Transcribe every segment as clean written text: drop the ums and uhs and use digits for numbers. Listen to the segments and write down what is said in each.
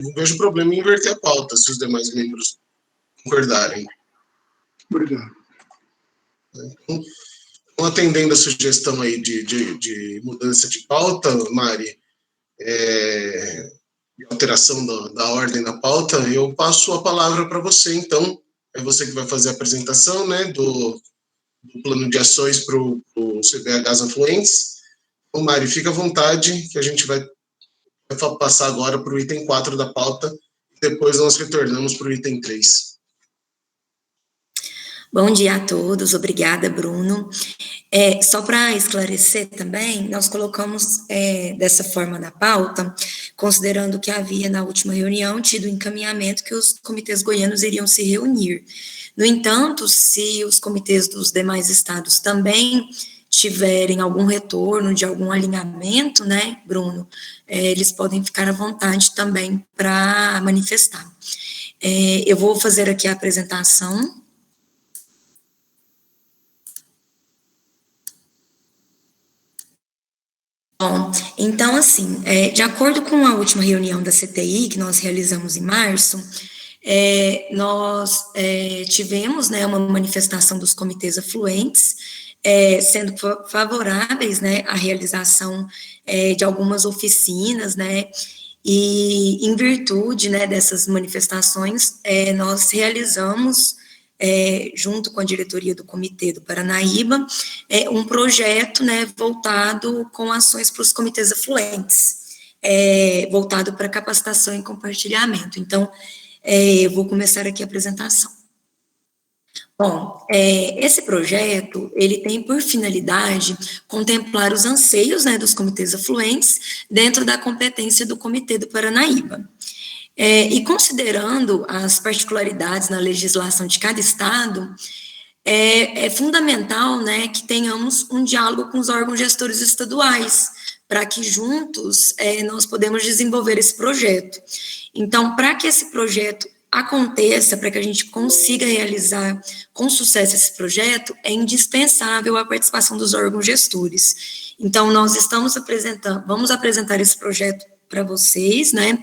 Não vejo problema em inverter a pauta, se os demais membros concordarem. Obrigado. Então, atendendo a sugestão aí de mudança de pauta, Mari, alteração da ordem da pauta, eu passo a palavra para você, então. É você que vai fazer a apresentação, né, do plano de ações para o CBHs afluentes. Então, Mari, fica à vontade, que a gente vai passar agora para o item 4 da pauta, e depois nós retornamos para o item 3. Bom dia a todos, obrigada, Bruno. Só para esclarecer também, nós colocamos dessa forma na pauta, considerando que havia na última reunião tido encaminhamento que os comitês goianos iriam se reunir. No entanto, se os comitês dos demais estados também tiverem algum retorno de algum alinhamento, né, Bruno, eles podem ficar à vontade também para manifestar. Eu vou fazer aqui a apresentação. Bom, então, assim, de acordo com a última reunião da CTI, que nós realizamos em março, nós tivemos, né, uma manifestação dos comitês afluentes, sendo favoráveis, né, à realização de algumas oficinas, né, e em virtude, né, dessas manifestações, nós realizamos junto com a diretoria do Comitê do Paranaíba, um projeto, né, voltado com ações para os comitês afluentes, voltado para capacitação e compartilhamento. Então, eu vou começar aqui a apresentação. Bom, esse projeto, ele tem por finalidade contemplar os anseios, né, dos comitês afluentes dentro da competência do Comitê do Paranaíba. E considerando as particularidades na legislação de cada estado, é fundamental, né, que tenhamos um diálogo com os órgãos gestores estaduais, para que juntos nós podemos desenvolver esse projeto. Então, para que esse projeto aconteça, para que a gente consiga realizar com sucesso esse projeto, é indispensável a participação dos órgãos gestores. Então, nós vamos apresentar esse projeto para vocês, né?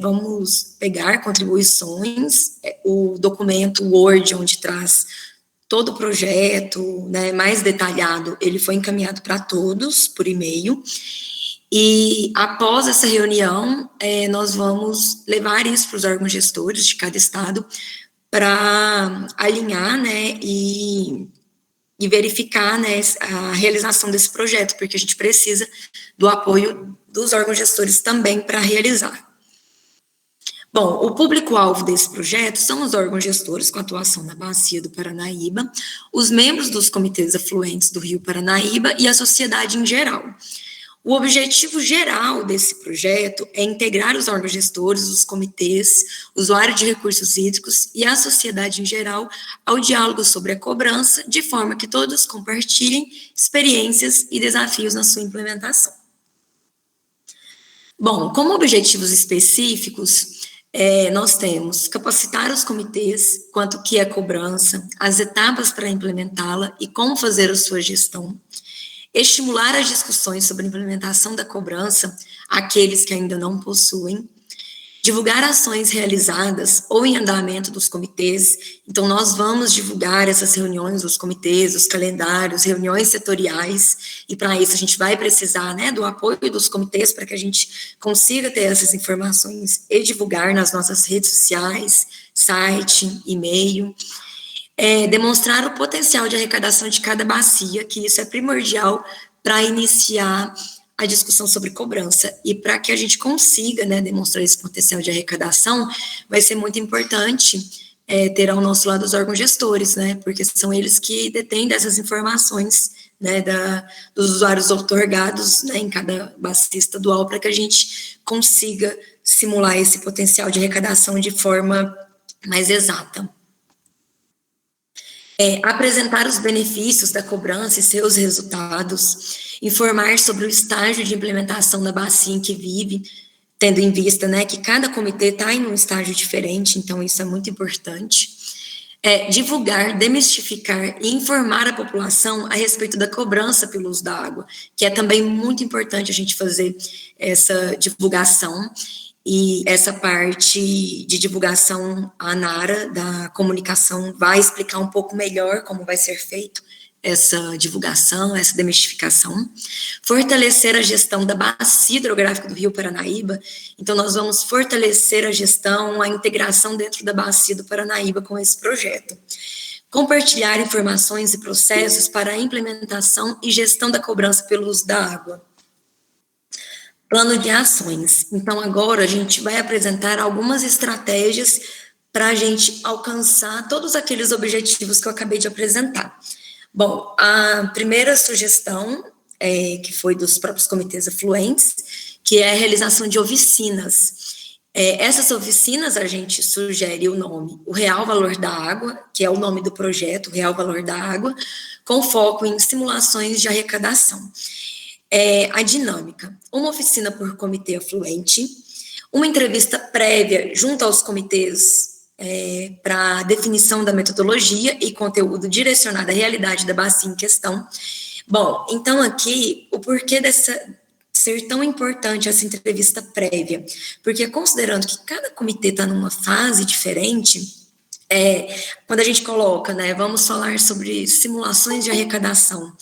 Vamos pegar contribuições, o documento Word, onde traz todo o projeto, né, mais detalhado, ele foi encaminhado para todos por e-mail, e após essa reunião, nós vamos levar isso para os órgãos gestores de cada estado, para alinhar, né, e verificar, né, a realização desse projeto, porque a gente precisa do apoio dos órgãos gestores também para realizar. Bom, o público-alvo desse projeto são os órgãos gestores com atuação na Bacia do Paranaíba, os membros dos comitês afluentes do Rio Paranaíba e a sociedade em geral. O objetivo geral desse projeto é integrar os órgãos gestores, os comitês, usuários de recursos hídricos e a sociedade em geral ao diálogo sobre a cobrança, de forma que todos compartilhem experiências e desafios na sua implementação. Bom, como objetivos específicos, nós temos capacitar os comitês quanto que é a cobrança, as etapas para implementá-la e como fazer a sua gestão, estimular as discussões sobre a implementação da cobrança àqueles que ainda não possuem, divulgar ações realizadas ou em andamento dos comitês. Então, nós vamos divulgar essas reuniões dos comitês, os calendários, reuniões setoriais, e para isso a gente vai precisar, né, do apoio dos comitês para que a gente consiga ter essas informações e divulgar nas nossas redes sociais, site, e-mail. Demonstrar o potencial de arrecadação de cada bacia, que isso é primordial para iniciar a discussão sobre cobrança, e para que a gente consiga, né, demonstrar esse potencial de arrecadação, vai ser muito importante ter ao nosso lado os órgãos gestores, né, porque são eles que detêm dessas informações, né, dos usuários outorgados, né, em cada bacia estadual, para que a gente consiga simular esse potencial de arrecadação de forma mais exata. Apresentar os benefícios da cobrança e seus resultados, informar sobre o estágio de implementação da bacia em que vive, tendo em vista, né, que cada comitê está em um estágio diferente, então isso é muito importante. Divulgar, demistificar e informar a população a respeito da cobrança pelo uso da água, que é também muito importante a gente fazer essa divulgação, e essa parte de divulgação, a Nara, da comunicação, vai explicar um pouco melhor como vai ser feito essa divulgação, essa demistificação. Fortalecer a gestão da bacia hidrográfica do Rio Paranaíba. Então, nós vamos fortalecer a gestão, a integração dentro da bacia do Paranaíba com esse projeto. Compartilhar informações e processos para a implementação e gestão da cobrança pelo uso da água. Plano de ações. Então, agora a gente vai apresentar algumas estratégias para a gente alcançar todos aqueles objetivos que eu acabei de apresentar. Bom, a primeira sugestão, que foi dos próprios comitês afluentes, que é a realização de oficinas. Essas oficinas, a gente sugere o nome, o Real Valor da Água, que é o nome do projeto, o Real Valor da Água, com foco em simulações de arrecadação. A dinâmica, uma oficina por comitê afluente, uma entrevista prévia junto aos comitês para definição da metodologia e conteúdo direcionado à realidade da bacia em questão. Bom, então aqui, o porquê ser tão importante essa entrevista prévia, porque considerando que cada comitê está numa fase diferente, quando a gente coloca, né, vamos falar sobre simulações de arrecadação,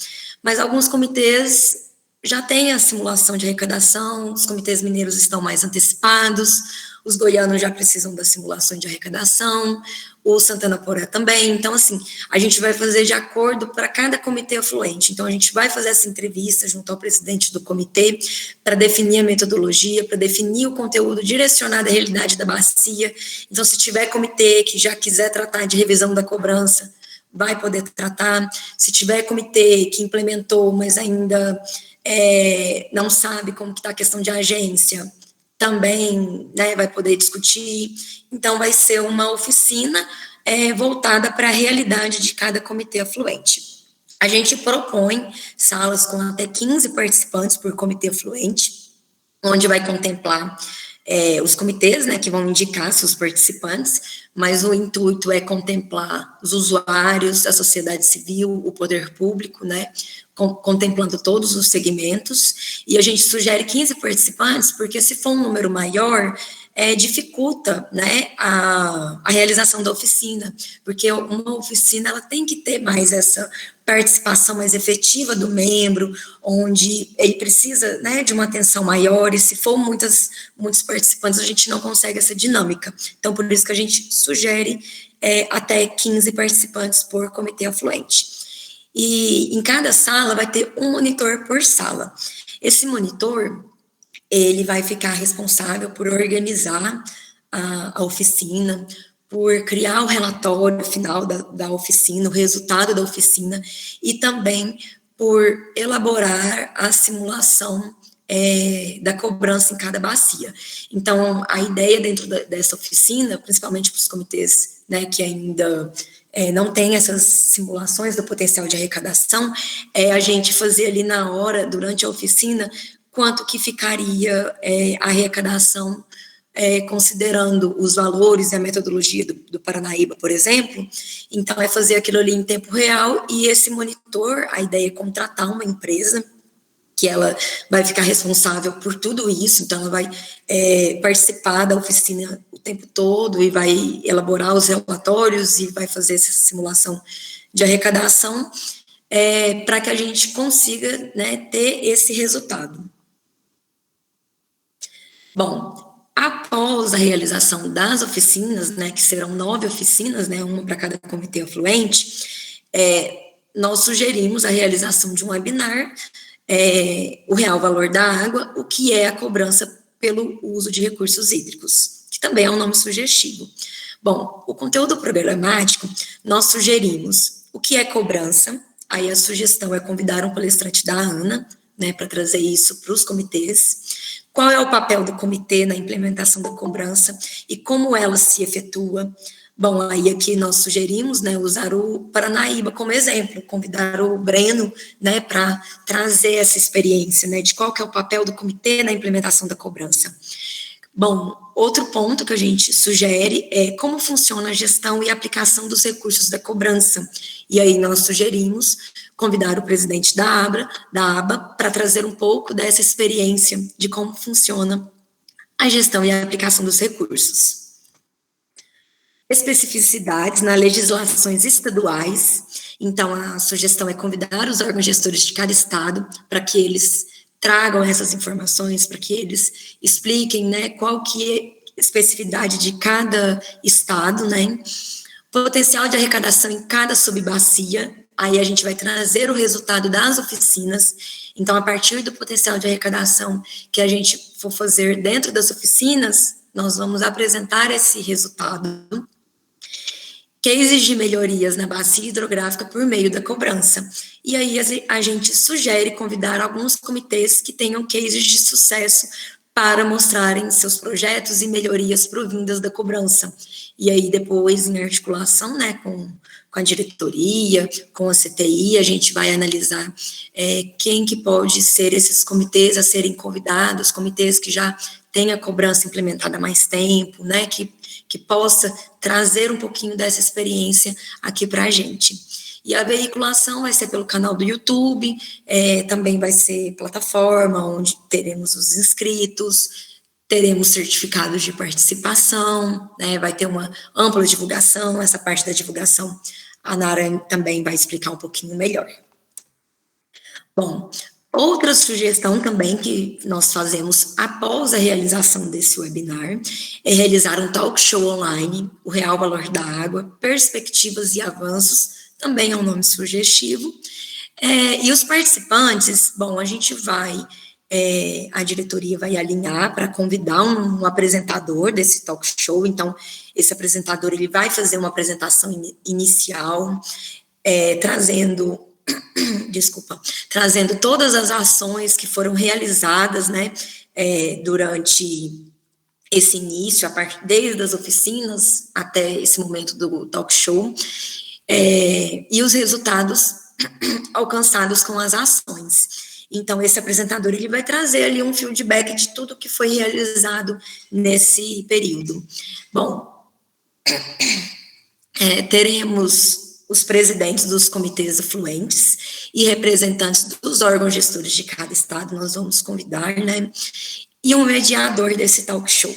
mas alguns comitês já têm a simulação de arrecadação, os comitês mineiros estão mais antecipados, os goianos já precisam das simulações de arrecadação, o Santana Poré também. Então, assim, a gente vai fazer de acordo para cada comitê afluente. Então, a gente vai fazer essa entrevista junto ao presidente do comitê para definir a metodologia, para definir o conteúdo direcionado à realidade da bacia. Então, se tiver comitê que já quiser tratar de revisão da cobrança, vai poder tratar. Se tiver comitê que implementou, mas ainda não sabe como que está a questão de agência, também, né, vai poder discutir. Então, vai ser uma oficina voltada para a realidade de cada comitê afluente. A gente propõe salas com até 15 participantes por comitê afluente, onde vai contemplar os comitês, né, que vão indicar seus participantes, mas o intuito é contemplar os usuários, a sociedade civil, o poder público, né, contemplando todos os segmentos, e a gente sugere 15 participantes, porque se for um número maior, dificulta, né, a realização da oficina, porque uma oficina ela tem que ter mais essa participação mais efetiva do membro, onde ele precisa, né, de uma atenção maior, e se for muitos participantes, a gente não consegue essa dinâmica. Então, por isso que a gente sugere até 15 participantes por comitê afluente. E em cada sala vai ter um monitor por sala. Esse monitor, ele vai ficar responsável por organizar a oficina, por criar o relatório final da oficina, o resultado da oficina, e também por elaborar a simulação da cobrança em cada bacia. Então, a ideia dentro dessa oficina, principalmente para os comitês, né, que ainda não tem essas simulações do potencial de arrecadação, a gente fazer ali na hora, durante a oficina, quanto que ficaria a arrecadação, considerando os valores e a metodologia do Paranaíba, por exemplo. Então, fazer aquilo ali em tempo real, e esse monitor, a ideia é contratar uma empresa que ela vai ficar responsável por tudo isso, então ela vai participar da oficina o tempo todo e vai elaborar os relatórios e vai fazer essa simulação de arrecadação para que a gente consiga, né, ter esse resultado. Bom, após a realização das oficinas, né, que serão 9 oficinas, né, uma para cada comitê afluente, nós sugerimos a realização de um webinar, o Real Valor da Água, o que é a cobrança pelo uso de recursos hídricos, que também é um nome sugestivo. Bom, o conteúdo programático, nós sugerimos o que é cobrança, aí a sugestão é convidar um palestrante da ANA, né, para trazer isso para os comitês, qual é o papel do comitê na implementação da cobrança e como ela se efetua. Bom, aí aqui nós sugerimos, né, usar o Paranaíba como exemplo, convidar o Breno, né, para trazer essa experiência, né, de qual que é o papel do comitê na implementação da cobrança. Bom, outro ponto que a gente sugere é como funciona a gestão e aplicação dos recursos da cobrança. E aí nós sugerimos convidar o presidente da ABA para trazer um pouco dessa experiência de como funciona a gestão e a aplicação dos recursos. Especificidades nas legislações estaduais. Então, a sugestão é convidar os órgãos gestores de cada estado para que eles tragam essas informações, para que eles expliquem, né, qual que é a especificidade de cada estado, né, potencial de arrecadação em cada subbacia. Aí a gente vai trazer o resultado das oficinas. Então, a partir do potencial de arrecadação que a gente for fazer dentro das oficinas, nós vamos apresentar esse resultado. Cases de melhorias na bacia hidrográfica por meio da cobrança. E aí a gente sugere convidar alguns comitês que tenham cases de sucesso para mostrarem seus projetos e melhorias provindas da cobrança. E aí depois, em articulação, né, com a diretoria, com a CTI, a gente vai analisar quem que pode ser esses comitês a serem convidados, comitês que já têm a cobrança implementada há mais tempo, né, que possa trazer um pouquinho dessa experiência aqui para a gente. E a veiculação vai ser pelo canal do YouTube, também vai ser plataforma, onde teremos os inscritos, teremos certificados de participação, né, vai ter uma ampla divulgação, essa parte da divulgação a Nara também vai explicar um pouquinho melhor. Bom, outra sugestão também que nós fazemos após a realização desse webinar é realizar um talk show online, o real valor da água, perspectivas e avanços, também é um nome sugestivo, e os participantes, bom, a gente vai, a diretoria vai alinhar para convidar um apresentador desse talk show, então, esse apresentador, ele vai fazer uma apresentação inicial, trazendo todas as ações que foram realizadas, né, durante esse início, desde as oficinas até esse momento do talk show, e os resultados alcançados com as ações. Então, esse apresentador, ele vai trazer ali um feedback de tudo que foi realizado nesse período. Bom, teremos os presidentes dos comitês afluentes e representantes dos órgãos gestores de cada estado, nós vamos convidar, né, e um mediador desse talk show.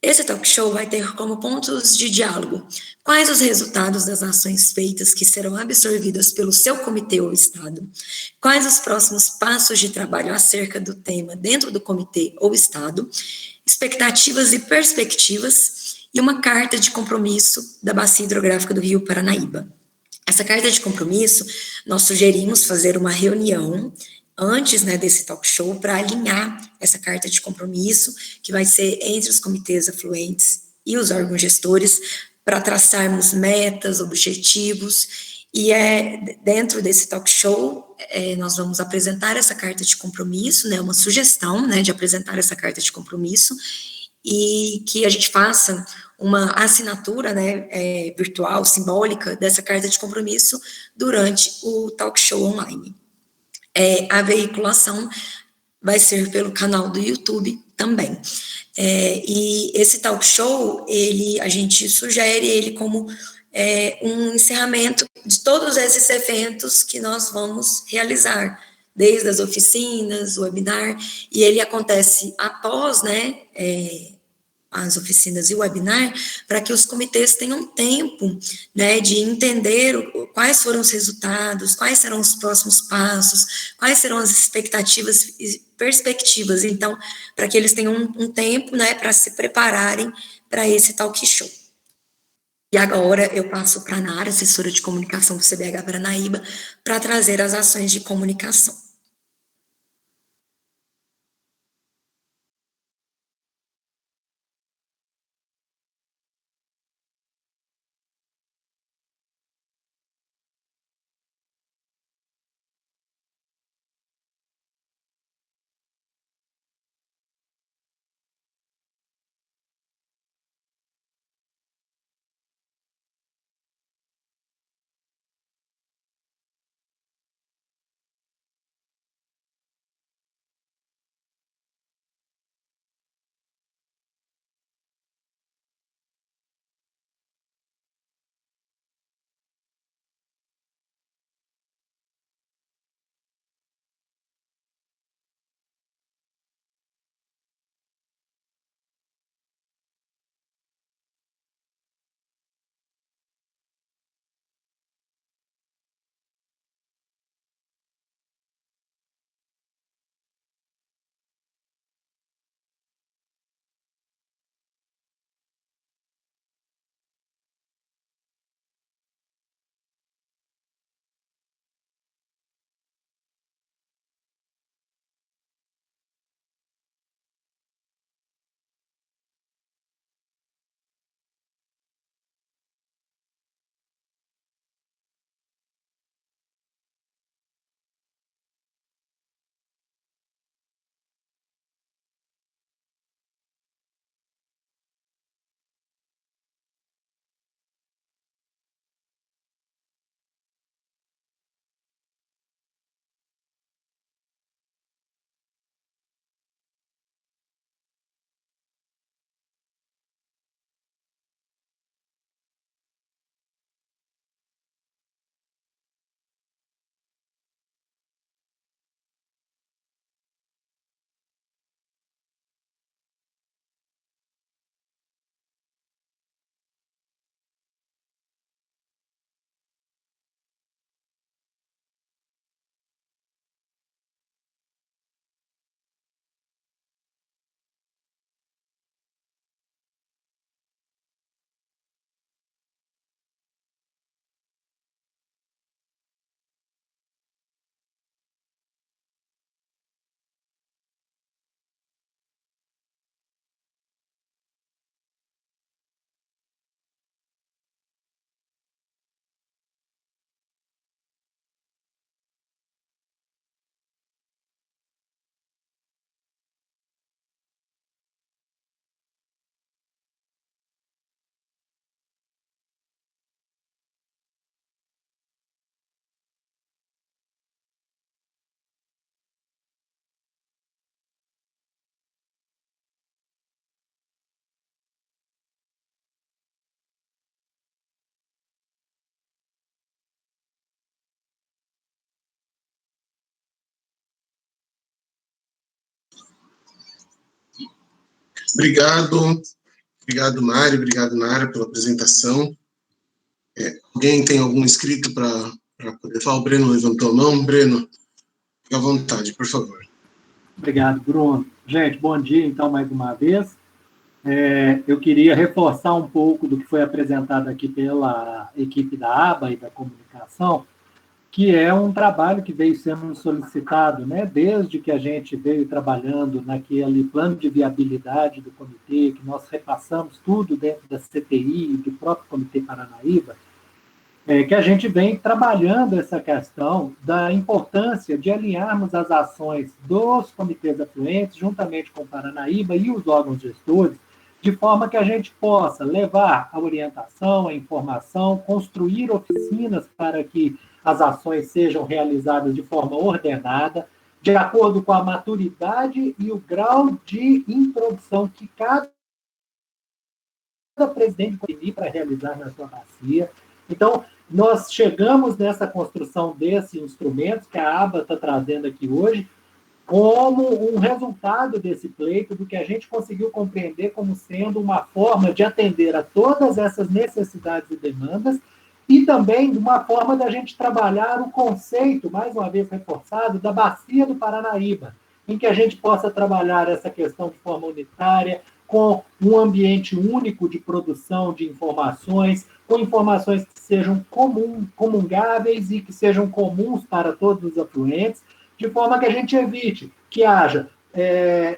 Esse talk show vai ter como pontos de diálogo quais os resultados das ações feitas que serão absorvidas pelo seu comitê ou estado, quais os próximos passos de trabalho acerca do tema dentro do comitê ou estado, expectativas e perspectivas, e uma carta de compromisso da Bacia Hidrográfica do Rio Paranaíba. Essa carta de compromisso, nós sugerimos fazer uma reunião antes, né, desse talk show para alinhar essa carta de compromisso, que vai ser entre os comitês afluentes e os órgãos gestores, para traçarmos metas, objetivos, e dentro desse talk show, nós vamos apresentar essa carta de compromisso, né, uma sugestão, né, de apresentar essa carta de compromisso, e que a gente faça uma assinatura, né, virtual, simbólica, dessa carta de compromisso durante o talk show online. A veiculação vai ser pelo canal do YouTube também. E esse talk show, a gente sugere ele como um encerramento de todos esses eventos que nós vamos realizar, desde as oficinas, o webinar, e ele acontece após, né, as oficinas e o webinar, para que os comitês tenham tempo, né, de entender quais foram os resultados, quais serão os próximos passos, quais serão as expectativas e perspectivas, então, para que eles tenham um tempo, né, para se prepararem para esse talk show. E agora eu passo para a Nara, assessora de comunicação do CBH Paranaíba, para trazer as ações de comunicação. Obrigado, Mário, obrigado, Nara, pela apresentação. Alguém tem algum inscrito para poder falar? O Breno levantou a mão. Breno, fique à vontade, por favor. Obrigado, Bruno. Gente, bom dia, então, mais uma vez. Eu queria reforçar um pouco do que foi apresentado aqui pela equipe da ABA e da comunicação, que é um trabalho que veio sendo solicitado, né, desde que a gente veio trabalhando naquele plano de viabilidade do comitê, que nós repassamos tudo dentro da CTI e do próprio Comitê Paranaíba, que a gente vem trabalhando essa questão da importância de alinharmos as ações dos comitês afluentes, juntamente com o Paranaíba e os órgãos gestores, de forma que a gente possa levar a orientação, a informação, construir oficinas para que as ações sejam realizadas de forma ordenada, de acordo com a maturidade e o grau de introdução que cada presidente tem para realizar na sua bacia. Então, nós chegamos nessa construção desse instrumento que a ABA está trazendo aqui hoje, como um resultado desse pleito, do que a gente conseguiu compreender como sendo uma forma de atender a todas essas necessidades e demandas, e também uma forma da gente trabalhar o conceito, mais uma vez reforçado, da Bacia do Paranaíba, em que a gente possa trabalhar essa questão de forma unitária, com um ambiente único de produção de informações, com informações que sejam comungáveis e que sejam comuns para todos os afluentes, de forma que a gente evite que haja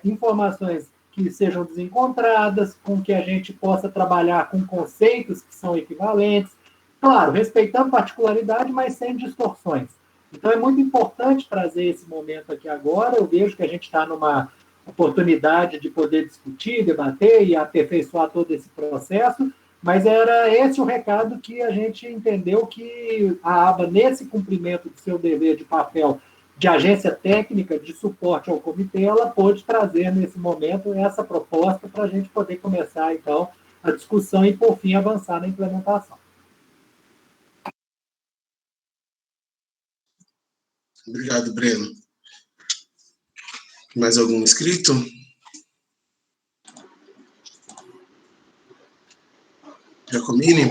informações que sejam desencontradas, com que a gente possa trabalhar com conceitos que são equivalentes, claro, respeitando particularidade, mas sem distorções. Então, é muito importante trazer esse momento aqui agora. Eu vejo que a gente está numa oportunidade de poder discutir, debater e aperfeiçoar todo esse processo, mas era esse o recado que a gente entendeu que a ABA, nesse cumprimento do seu dever de papel de agência técnica de suporte ao comitê, ela pôde trazer nesse momento essa proposta para a gente poder começar, então, a discussão e, por fim, avançar na implementação. Obrigado, Breno. Mais algum inscrito? Giacomini?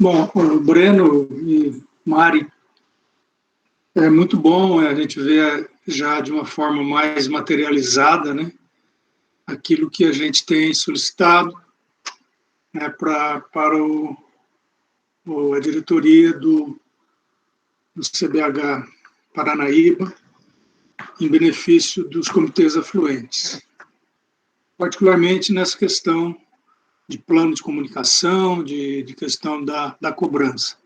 Bom, o Breno e Mari, é muito bom a gente ver já de uma forma mais materializada, né, aquilo que a gente tem solicitado, né, para a diretoria do CBH Paranaíba, em benefício dos comitês afluentes, particularmente nessa questão de plano de comunicação, de questão da cobrança.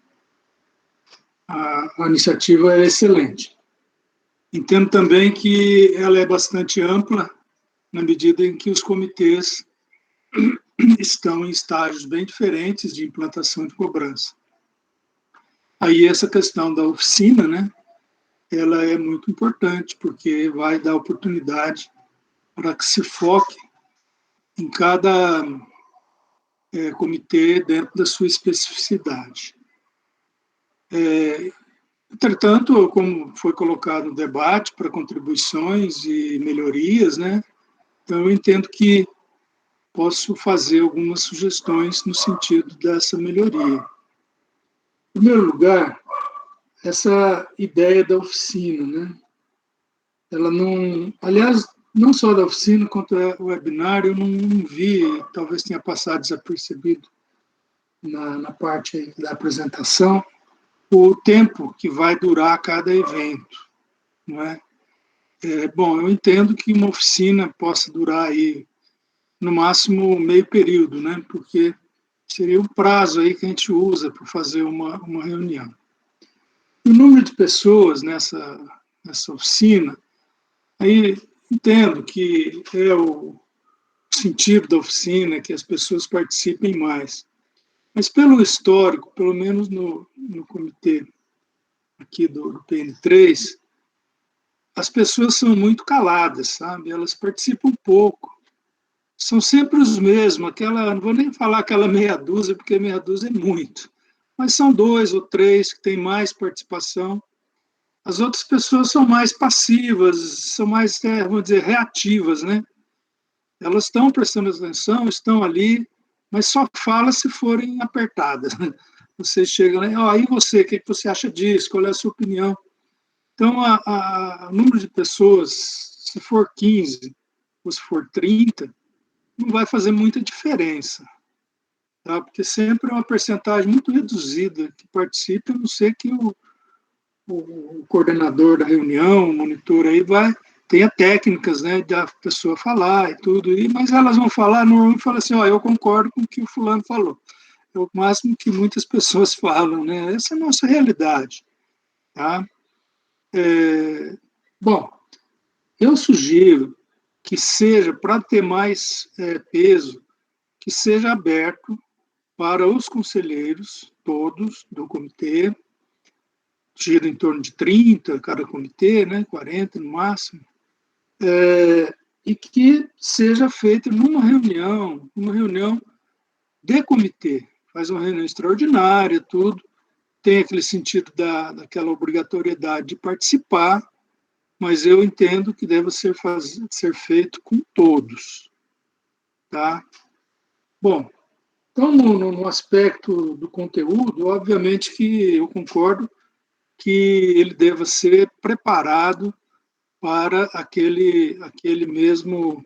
A iniciativa é excelente. Entendo também que ela é bastante ampla, na medida em que os comitês estão em estágios bem diferentes de implantação de cobrança. Aí essa questão da oficina, né, ela é muito importante, porque vai dar oportunidade para que se foque em cada comitê dentro da sua especificidade. Entretanto, como foi colocado no debate para contribuições e melhorias, né, então eu entendo que posso fazer algumas sugestões no sentido dessa melhoria. Em primeiro lugar, essa ideia da oficina, né? Ela não, aliás, não só da oficina quanto o webinar, eu não vi, talvez tenha passado desapercebido na parte da apresentação, o tempo que vai durar cada evento, não é? Bom, eu entendo que uma oficina possa durar aí no máximo meio período, né? Porque seria o prazo aí que a gente usa para fazer uma reunião. O número de pessoas nessa oficina, aí entendo que é o sentido da oficina, que as pessoas participem mais. Mas pelo histórico, pelo menos no comitê aqui do PN3, as pessoas são muito caladas, sabe? Elas participam pouco. São sempre os mesmos, não vou nem falar aquela meia dúzia, porque meia dúzia é muito, mas são 2 ou 3 que têm mais participação. As outras pessoas são mais passivas, são mais, vamos dizer, reativas, né? elas estão prestando atenção, estão ali, mas só fala se forem apertadas. Você chega lá, e você, o que você acha disso? Qual é a sua opinião? Então, o número de pessoas, se for 15 ou se for 30, não vai fazer muita diferença, tá? Porque sempre é uma percentagem muito reduzida que participa, a não ser que o coordenador da reunião, o monitor aí, tenha técnicas, né, da pessoa falar e tudo, mas elas vão falar, normalmente fala assim, eu concordo com o que o fulano falou. É o máximo que muitas pessoas falam, né? Essa é a nossa realidade, tá? Bom, eu sugiro que seja, para ter mais peso, que seja aberto para os conselheiros, todos, do comitê, gira em torno de 30 cada comitê, né, 40 no máximo, e que seja feito numa reunião de comitê, faz uma reunião extraordinária, tudo, tem aquele sentido daquela obrigatoriedade de participar, mas eu entendo que deve ser feito com todos, tá? Bom, então, no aspecto do conteúdo, obviamente que eu concordo que ele deva ser preparado para aquele mesmo,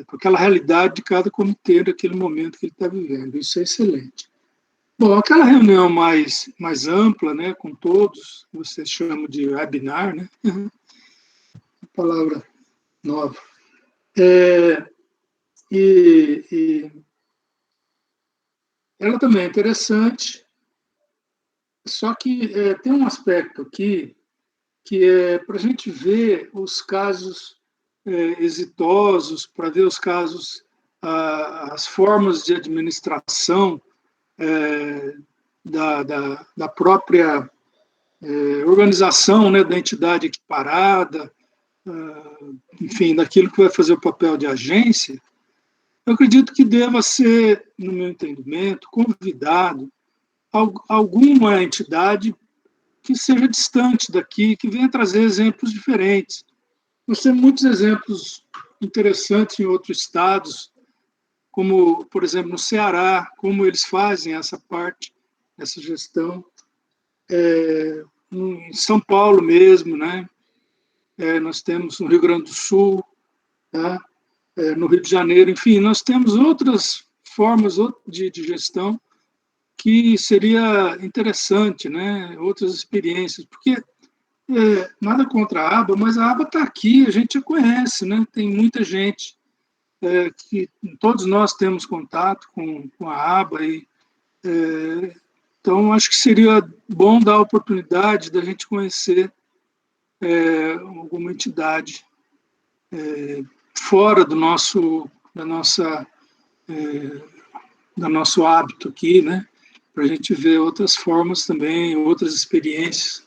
aquela realidade de cada comitê naquele momento que ele está vivendo. Isso é excelente. Bom, aquela reunião mais ampla, né, com todos, que vocês chamam de webinar, né? Palavra nova. E ela também é interessante, só que tem um aspecto aqui que é para a gente ver os casos exitosos, para ver os casos, as formas de administração da própria organização, né, da entidade equiparada, enfim, daquilo que vai fazer o papel de agência. Eu acredito que deva ser, no meu entendimento, convidado alguma entidade que seja distante daqui, que venha trazer exemplos diferentes. Nós temos muitos exemplos interessantes em outros estados, como, por exemplo, no Ceará, como eles fazem essa parte, essa gestão. Em São Paulo mesmo, né? Nós temos no Rio Grande do Sul, tá? No Rio de Janeiro, enfim, nós temos outras formas de gestão que seria interessante, né? Outras experiências, porque nada contra a aba, mas a aba está aqui, a gente já conhece, né? Tem muita gente que todos nós temos contato com a aba, então acho que seria bom dar a oportunidade da gente conhecer alguma entidade fora do nosso hábito aqui, né? Para a gente ver outras formas também, outras experiências,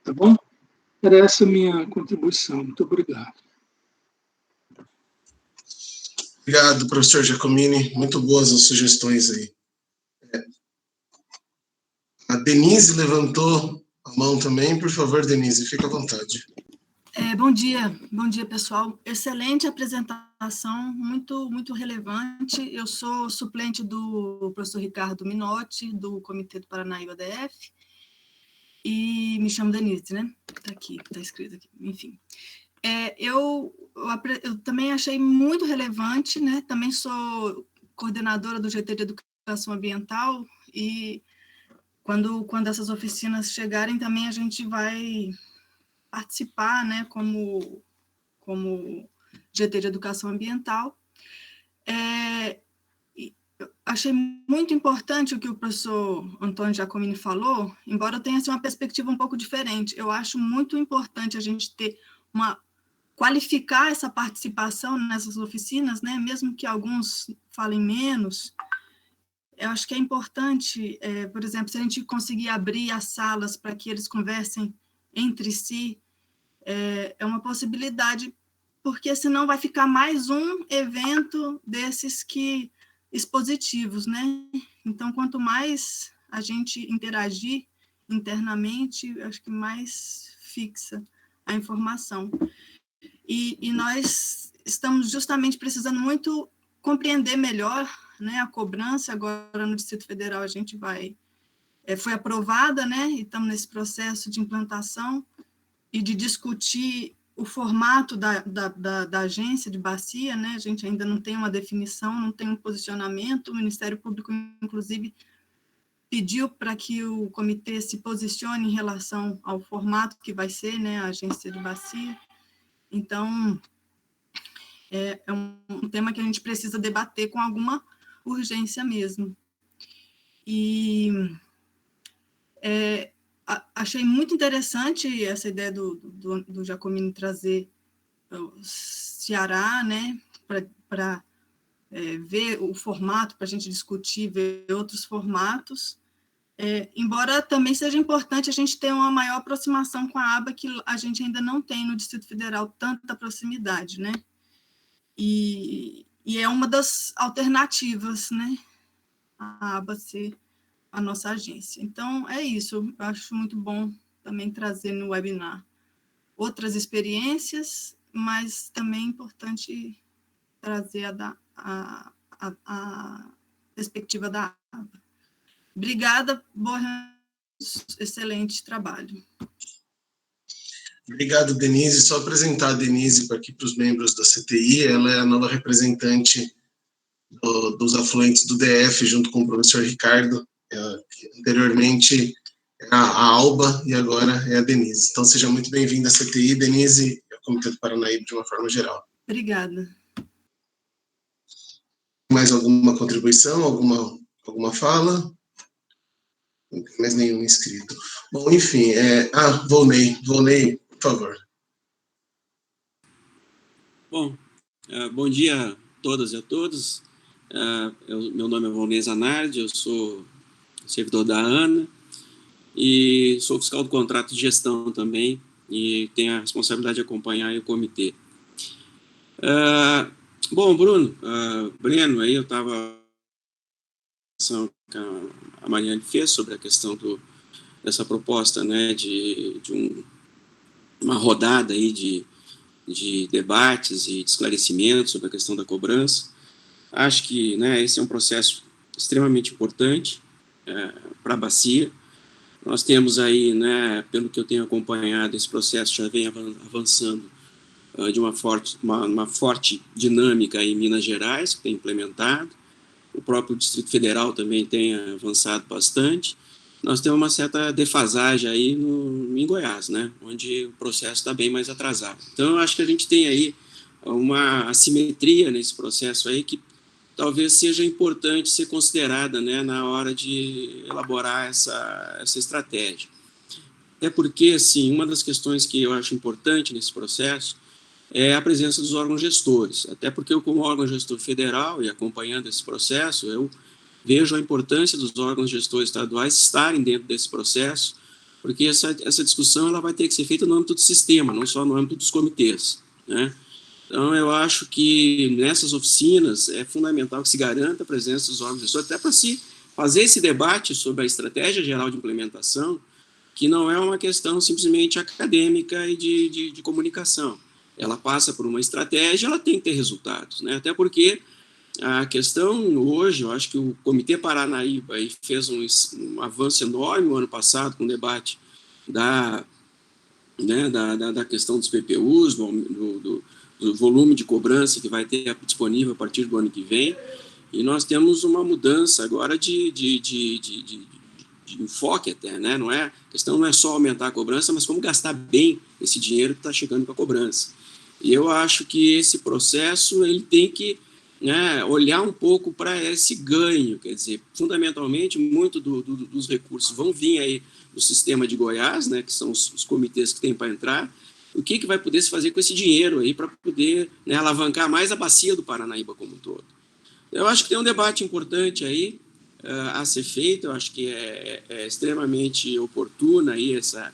tá bom? Era essa a minha contribuição. Muito obrigado. Obrigado, professor Giacomini. Muito boas as sugestões aí. A Denise levantou a mão também. Por favor, Denise, fique à vontade. Bom dia, pessoal. Excelente apresentação, muito, muito relevante. Eu sou suplente do professor Ricardo Minotti, do Comitê do Paranaíba DF, e me chamo Denise, né? Está aqui, está escrito aqui, enfim. Eu também achei muito relevante, né? Também sou coordenadora do GT de Educação Ambiental, e quando essas oficinas chegarem, também a gente vai participar, né, como GT de Educação Ambiental. Achei muito importante o que o professor Antônio Giacomini falou, embora tenha sido uma perspectiva um pouco diferente. Eu acho muito importante a gente qualificar essa participação nessas oficinas, né, mesmo que alguns falem menos. Eu acho que é importante, por exemplo, se a gente conseguir abrir as salas para que eles conversem entre si, é uma possibilidade, porque senão vai ficar mais um evento desses expositivos, né? Então, quanto mais a gente interagir internamente, acho que mais fixa a informação. E nós estamos justamente precisando muito compreender melhor, né, a cobrança. Agora, no Distrito Federal, a gente foi aprovada, né, e estamos nesse processo de implantação e de discutir o formato da agência de bacia, né, a gente ainda não tem uma definição, não tem um posicionamento, o Ministério Público, inclusive, pediu para que o comitê se posicione em relação ao formato que vai ser, né, a agência de bacia. Então, é um tema que a gente precisa debater com alguma urgência mesmo. E achei muito interessante essa ideia do Giacomini trazer o Ceará, né, para ver o formato, para a gente discutir, ver outros formatos, embora também seja importante a gente ter uma maior aproximação com a aba, que a gente ainda não tem no Distrito Federal tanta proximidade, né? E é uma das alternativas, né, a aba ser a nossa agência. Então, é isso, eu acho muito bom também trazer no webinar outras experiências, mas também é importante trazer a perspectiva da aba. Obrigada, excelente trabalho. Obrigado, Denise. Só apresentar a Denise aqui para os membros da CTI, ela é a nova representante dos afluentes do DF, junto com o professor Ricardo, que anteriormente era a Alba e agora é a Denise. Então, seja muito bem-vinda à CTI, Denise, e ao Comitê do Paranaíba de uma forma geral. Obrigada. Mais alguma contribuição, alguma fala? Não tem mais nenhum inscrito. Bom, enfim, Volney, por favor. Bom, bom dia a todas e a todos. Meu nome é Volney Zanardi, eu sou servidor da ANA e sou fiscal do contrato de gestão também e tenho a responsabilidade de acompanhar o comitê. Bom, Breno, aí eu estava que a Mariane fez sobre a questão dessa proposta, né, de uma rodada aí de debates e de esclarecimentos sobre a questão da cobrança. Acho que, né, esse é um processo extremamente importante para a bacia. Nós temos aí, né, pelo que eu tenho acompanhado, esse processo já vem avançando de uma forte dinâmica em Minas Gerais, que tem implementado. O próprio Distrito Federal também tem avançado bastante. Nós temos uma certa defasagem aí em Goiás, né, onde o processo está bem mais atrasado. Então, eu acho que a gente tem aí uma assimetria nesse processo aí que talvez seja importante ser considerada, né, na hora de elaborar essa estratégia. Até porque, assim, uma das questões que eu acho importante nesse processo é a presença dos órgãos gestores. Até porque eu, como órgão gestor federal e acompanhando esse processo, eu vejo a importância dos órgãos gestores estaduais estarem dentro desse processo, porque essa discussão ela vai ter que ser feita no âmbito do sistema, não só no âmbito dos comitês, né? Então, eu acho que nessas oficinas é fundamental que se garanta a presença dos órgãos gestores, até para se fazer esse debate sobre a estratégia geral de implementação, que não é uma questão simplesmente acadêmica e de comunicação. Ela passa por uma estratégia, ela tem que ter resultados, né? Até porque a questão hoje, eu acho que o Comitê Paranaíba aí fez um avanço enorme no ano passado com o debate da questão dos PPUs, do volume de cobrança que vai ter disponível a partir do ano que vem, e nós temos uma mudança agora de enfoque até, né? A questão não é só aumentar a cobrança, mas como gastar bem esse dinheiro que está chegando com a cobrança. E eu acho que esse processo ele tem que, né, olhar um pouco para esse ganho, quer dizer, fundamentalmente, muito dos recursos vão vir aí do sistema de Goiás, né, que são os comitês que tem para entrar. O que vai poder se fazer com esse dinheiro aí para poder, né, alavancar mais a bacia do Paranaíba como um todo? Eu acho que tem um debate importante aí a ser feito. Eu acho que é extremamente oportuna aí essa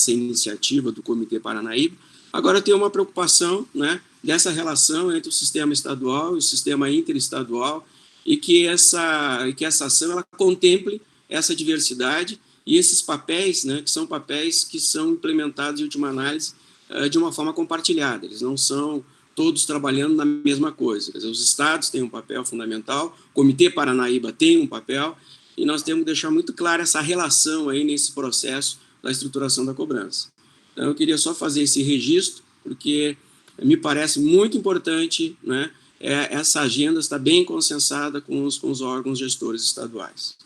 iniciativa do Comitê Paranaíba. Agora tem uma preocupação, né, dessa relação entre o sistema estadual e o sistema interestadual e que essa ação ela contemple essa diversidade e esses papéis, né, que são papéis que são implementados em última análise de uma forma compartilhada. Eles não são todos trabalhando na mesma coisa. Quer dizer, os estados têm um papel fundamental, o Comitê Paranaíba tem um papel, e nós temos que deixar muito clara essa relação aí nesse processo da estruturação da cobrança. Então, eu queria só fazer esse registro, porque me parece muito importante, né, essa agenda está bem consensada com os órgãos gestores estaduais.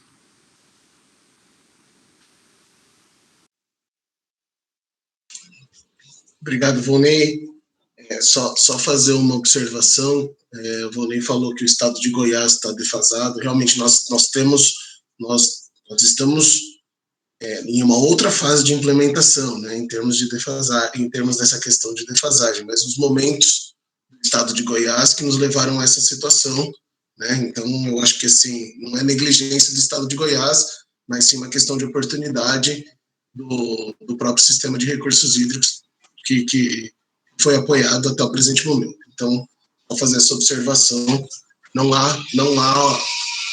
Obrigado, Volney. Só fazer uma observação. O Volney falou que o estado de Goiás está defasado. Realmente, nós estamos em uma outra fase de implementação, né, em termos dessa questão de defasagem, mas os momentos do estado de Goiás que nos levaram a essa situação, né, então eu acho que assim, não é negligência do estado de Goiás, mas sim uma questão de oportunidade do próprio sistema de recursos hídricos que foi apoiado até o presente momento. Então, ao fazer essa observação, não há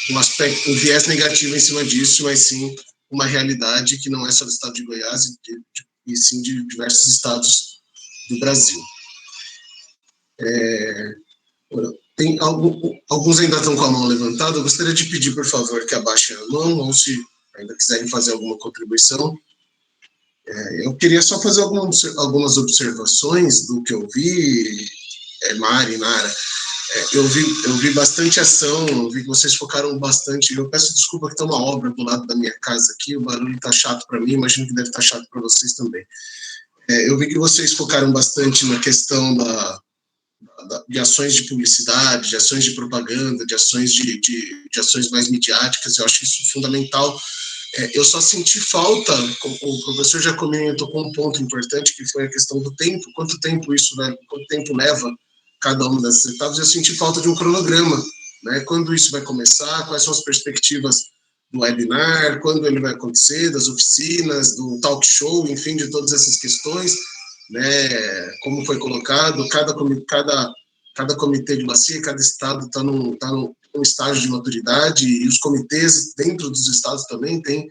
um viés negativo em cima disso, mas sim uma realidade que não é só do estado de Goiás, e sim de diversos estados do Brasil. Tem alguns ainda estão com a mão levantada. Eu gostaria de pedir, por favor, que abaixem a mão, ou se ainda quiserem fazer alguma contribuição. Eu queria só fazer algumas observações do que eu vi, Mari, Nara. Eu vi bastante ação, eu vi que vocês focaram bastante. Eu peço desculpa que tem uma obra do lado da minha casa aqui, o barulho está chato para mim, imagino que deve estar chato para vocês também. Eu vi que vocês focaram bastante na questão de ações de publicidade, de ações de propaganda, de ações de ações mais midiáticas. Eu acho isso fundamental. Eu só senti falta, o professor Giacomini tocou um ponto importante, que foi a questão do tempo, quanto tempo leva cada uma dessas etapas. Eu senti falta de um cronograma, né? Quando isso vai começar, quais são as perspectivas do webinar, quando ele vai acontecer, das oficinas, do talk show, enfim, de todas essas questões, né? Como foi colocado, cada comitê de bacia, cada estado está num estágio de maturidade, e os comitês dentro dos estados também têm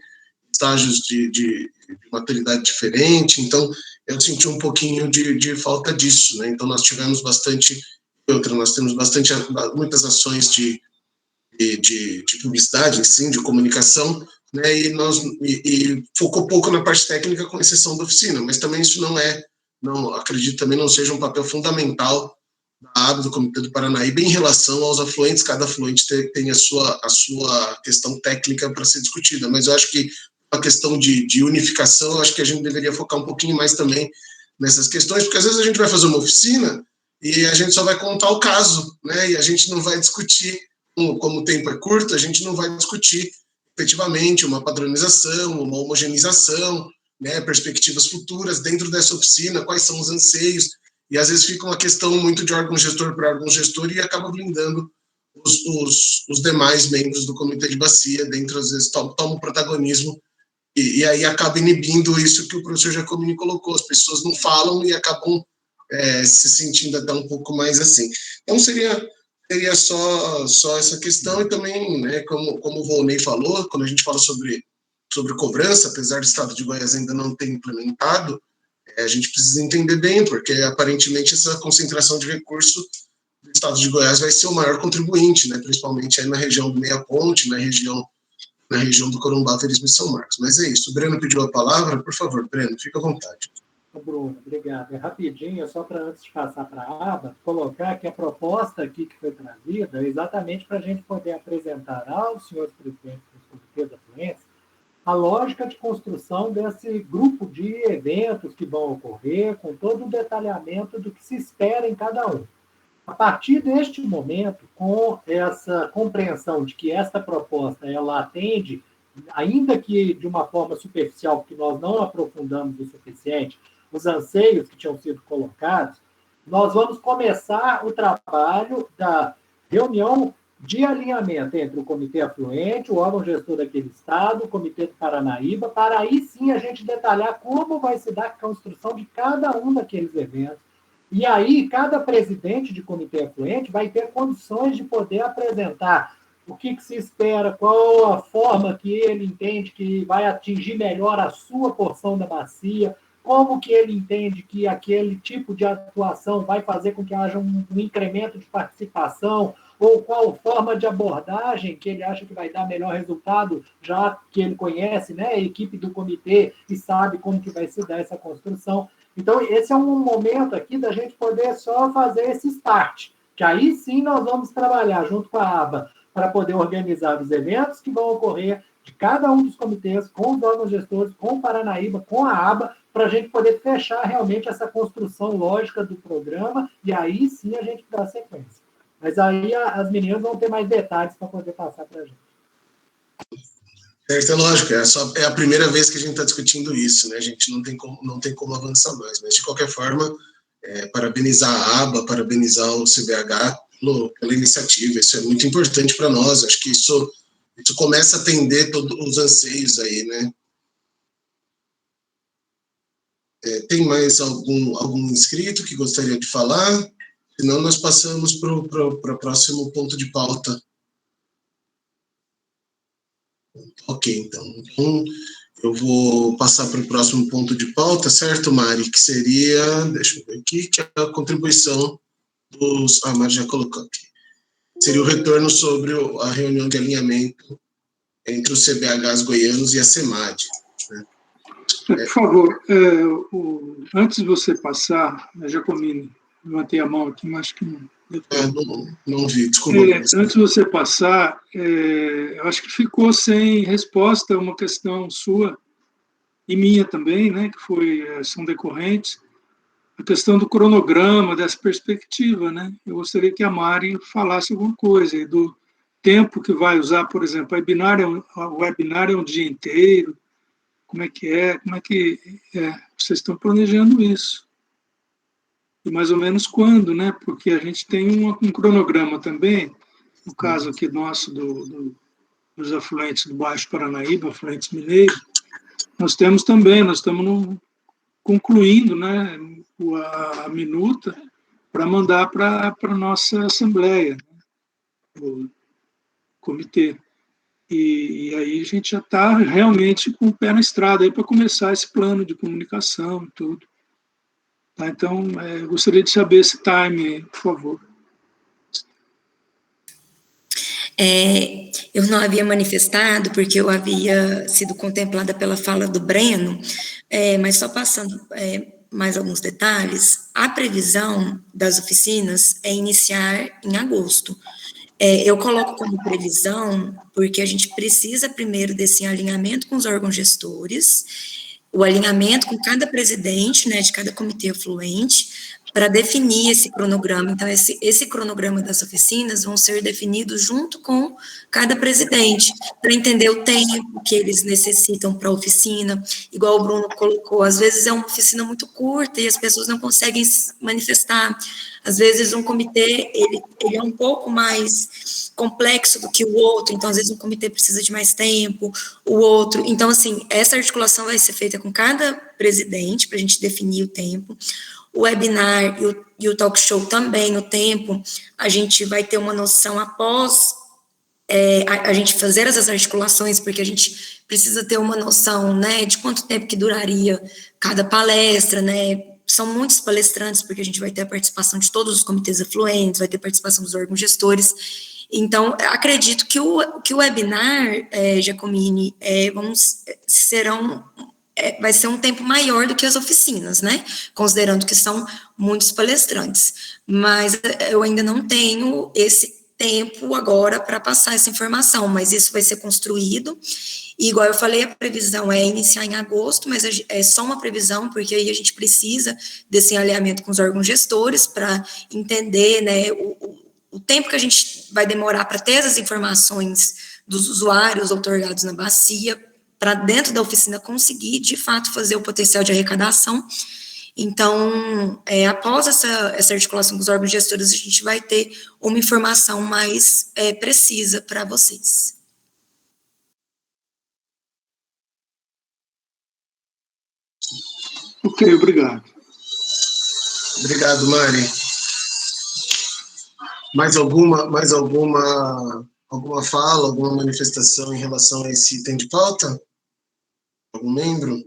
estágios de maturidade diferente. Então, eu senti um pouquinho de falta disso, né? Então, nós temos muitas ações de publicidade, sim, de comunicação, né? E focou pouco na parte técnica, com exceção da oficina, mas também isso acredito também não seja um papel fundamental da aba do Comitê do Paranaíba em relação aos afluentes. Cada afluente tem a sua questão técnica para ser discutida, mas eu acho que a questão de unificação, eu acho que a gente deveria focar um pouquinho mais também nessas questões, porque às vezes a gente vai fazer uma oficina e a gente só vai contar o caso, né, e a gente não vai discutir, como o tempo é curto, a gente não vai discutir efetivamente uma padronização, uma homogeneização, né, perspectivas futuras dentro dessa oficina, quais são os anseios, e às vezes fica uma questão muito de órgão gestor para órgão gestor e acaba blindando os demais membros do comitê de bacia dentro, às vezes toma o protagonismo, e aí acaba inibindo isso que o professor Giacomini colocou, as pessoas não falam e acabam se sentindo até um pouco mais assim. Então seria só essa questão, e também, né, como o Volney falou, quando a gente fala sobre cobrança, apesar do estado de Goiás ainda não ter implementado, a gente precisa entender bem, porque aparentemente essa concentração de recurso do estado de Goiás vai ser o maior contribuinte, né, principalmente aí na região do Meia Ponte, na região do Corumbá, Verismo e São Marcos. Mas é isso, o Breno pediu a palavra, por favor, Breno, fica à vontade. Bruno, obrigado. Rapidinho, só para antes de passar para a aba, colocar que a proposta aqui que foi trazida é exatamente para a gente poder apresentar aos senhores presidentes dos comitês afluentes a lógica de construção desse grupo de eventos que vão ocorrer, com todo o detalhamento do que se espera em cada um. A partir deste momento, com essa compreensão de que esta proposta ela atende, ainda que de uma forma superficial, porque nós não aprofundamos o suficiente, os anseios que tinham sido colocados, nós vamos começar o trabalho da reunião de alinhamento entre o comitê afluente, o órgão gestor daquele estado, o comitê do Paranaíba, para aí sim a gente detalhar como vai se dar a construção de cada um daqueles eventos. E aí, cada presidente de comitê afluente vai ter condições de poder apresentar o que se espera, qual a forma que ele entende que vai atingir melhor a sua porção da bacia, como que ele entende que aquele tipo de atuação vai fazer com que haja um incremento de participação, ou qual forma de abordagem que ele acha que vai dar melhor resultado, já que ele conhece, né, a equipe do comitê e sabe como que vai se dar essa construção. Então, esse é um momento aqui da gente poder só fazer esse start, que aí sim nós vamos trabalhar junto com a aba para poder organizar os eventos que vão ocorrer de cada um dos comitês, com os órgãos gestores, com o Paranaíba, com a aba, para a gente poder fechar realmente essa construção lógica do programa, e aí sim a gente dá sequência. Mas aí as meninas vão ter mais detalhes para poder passar para a gente. É lógico, é a primeira vez que a gente está discutindo isso, né? A gente não tem como avançar mais, mas de qualquer forma, parabenizar a aba, parabenizar o CBH pela iniciativa, isso é muito importante para nós, acho que isso começa a atender todos os anseios aí, né? Tem mais algum inscrito que gostaria de falar? Senão nós passamos para o próximo ponto de pauta. Ok, então eu vou passar para o próximo ponto de pauta, certo, Mari? Que seria, deixa eu ver aqui, que é a contribuição dos... A Mari já colocou aqui. Seria o retorno sobre a reunião de alinhamento entre os CBHs goianos e a SEMAD. Né? Por favor, antes de você passar, Jacomini, levantei a mão aqui, mas acho que não... Não vi, desculpa. Antes de você passar, eu acho que ficou sem resposta uma questão sua e minha também, né, que são decorrentes, a questão do cronograma, dessa perspectiva, né? Eu gostaria que a Mari falasse alguma coisa aí do tempo que vai usar, por exemplo, o webinar é um dia inteiro, como é que vocês estão planejando isso? E mais ou menos quando, né? Porque a gente tem um cronograma também, no caso aqui nosso, dos afluentes do Baixo Paranaíba, afluentes mineiros, nós estamos concluindo, né, a minuta para mandar para a nossa Assembleia, né, o comitê. E aí a gente já está realmente com o pé na estrada para começar esse plano de comunicação e tudo. Tá, então, eu gostaria de saber esse time, por favor. Eu não havia manifestado, porque eu havia sido contemplada pela fala do Breno, mas só passando mais alguns detalhes, a previsão das oficinas é iniciar em agosto. Eu coloco como previsão, porque a gente precisa primeiro desse alinhamento com os órgãos gestores, o alinhamento com cada presidente, né, de cada comitê afluente, para definir esse cronograma. Então, esse cronograma das oficinas vão ser definidos junto com cada presidente, para entender o tempo que eles necessitam para a oficina. Igual o Bruno colocou, às vezes é uma oficina muito curta e as pessoas não conseguem se manifestar. Às vezes um comitê, ele é um pouco mais complexo do que o outro, então às vezes um comitê precisa de mais tempo, o outro. Então, assim, essa articulação vai ser feita com cada presidente, para a gente definir o tempo. O webinar e o talk show também, o tempo, a gente vai ter uma noção após a gente fazer essas articulações, porque a gente precisa ter uma noção, né, de quanto tempo que duraria cada palestra, né. São muitos palestrantes, porque a gente vai ter a participação de todos os comitês afluentes, vai ter participação dos órgãos gestores. Então, acredito que o webinar, Giacomini, vai ser um tempo maior do que as oficinas, né? Considerando que são muitos palestrantes. Mas eu ainda não tenho esse tempo agora para passar essa informação, mas isso vai ser construído. E, igual eu falei, a previsão é iniciar em agosto, mas é só uma previsão, porque aí a gente precisa desse alinhamento com os órgãos gestores para entender, né, o tempo que a gente vai demorar para ter as informações dos usuários outorgados na bacia, para dentro da oficina conseguir, de fato, fazer o potencial de arrecadação. Então, após essa articulação com os órgãos gestores, a gente vai ter uma informação mais precisa para vocês. Ok, obrigado. Obrigado, Mari. Mais alguma fala, alguma manifestação em relação a esse item de pauta? Algum membro?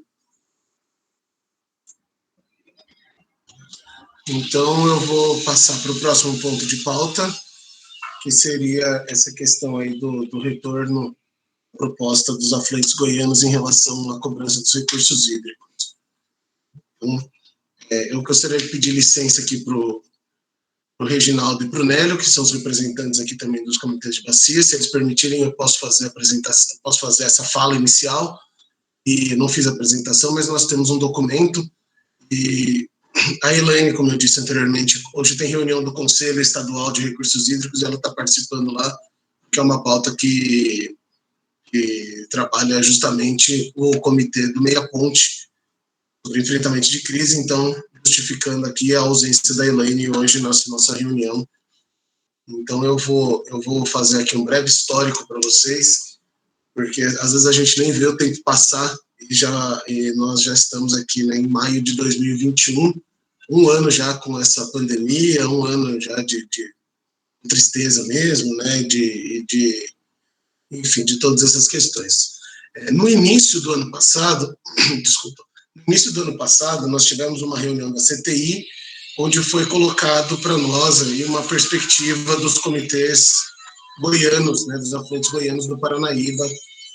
Então, eu vou passar para o próximo ponto de pauta, que seria essa questão aí do retorno proposta dos afluentes goianos em relação à cobrança dos recursos hídricos. Então, eu gostaria de pedir licença aqui para o Reginaldo e para o Nélio, que são os representantes aqui também dos comitês de bacia. Se eles permitirem, eu posso fazer a apresentação, posso fazer essa fala inicial, e não fiz a apresentação, mas nós temos um documento, e a Elaine, como eu disse anteriormente, hoje tem reunião do Conselho Estadual de Recursos Hídricos, e ela está participando lá, que é uma pauta que trabalha justamente o comitê do Meia Ponte, sobre enfrentamento de crise, então, justificando aqui a ausência da Elaine hoje na nossa reunião. Então, eu vou fazer aqui um breve histórico para vocês, porque às vezes a gente nem vê o tempo passar, e nós já estamos aqui, né, em maio de 2021, um ano já com essa pandemia, um ano já de tristeza mesmo, né, enfim, de todas essas questões. No início do ano passado, no início do ano passado, nós tivemos uma reunião da CTI, onde foi colocado para nós aí uma perspectiva dos comitês goianos, né, dos afluentes goianos do Paranaíba,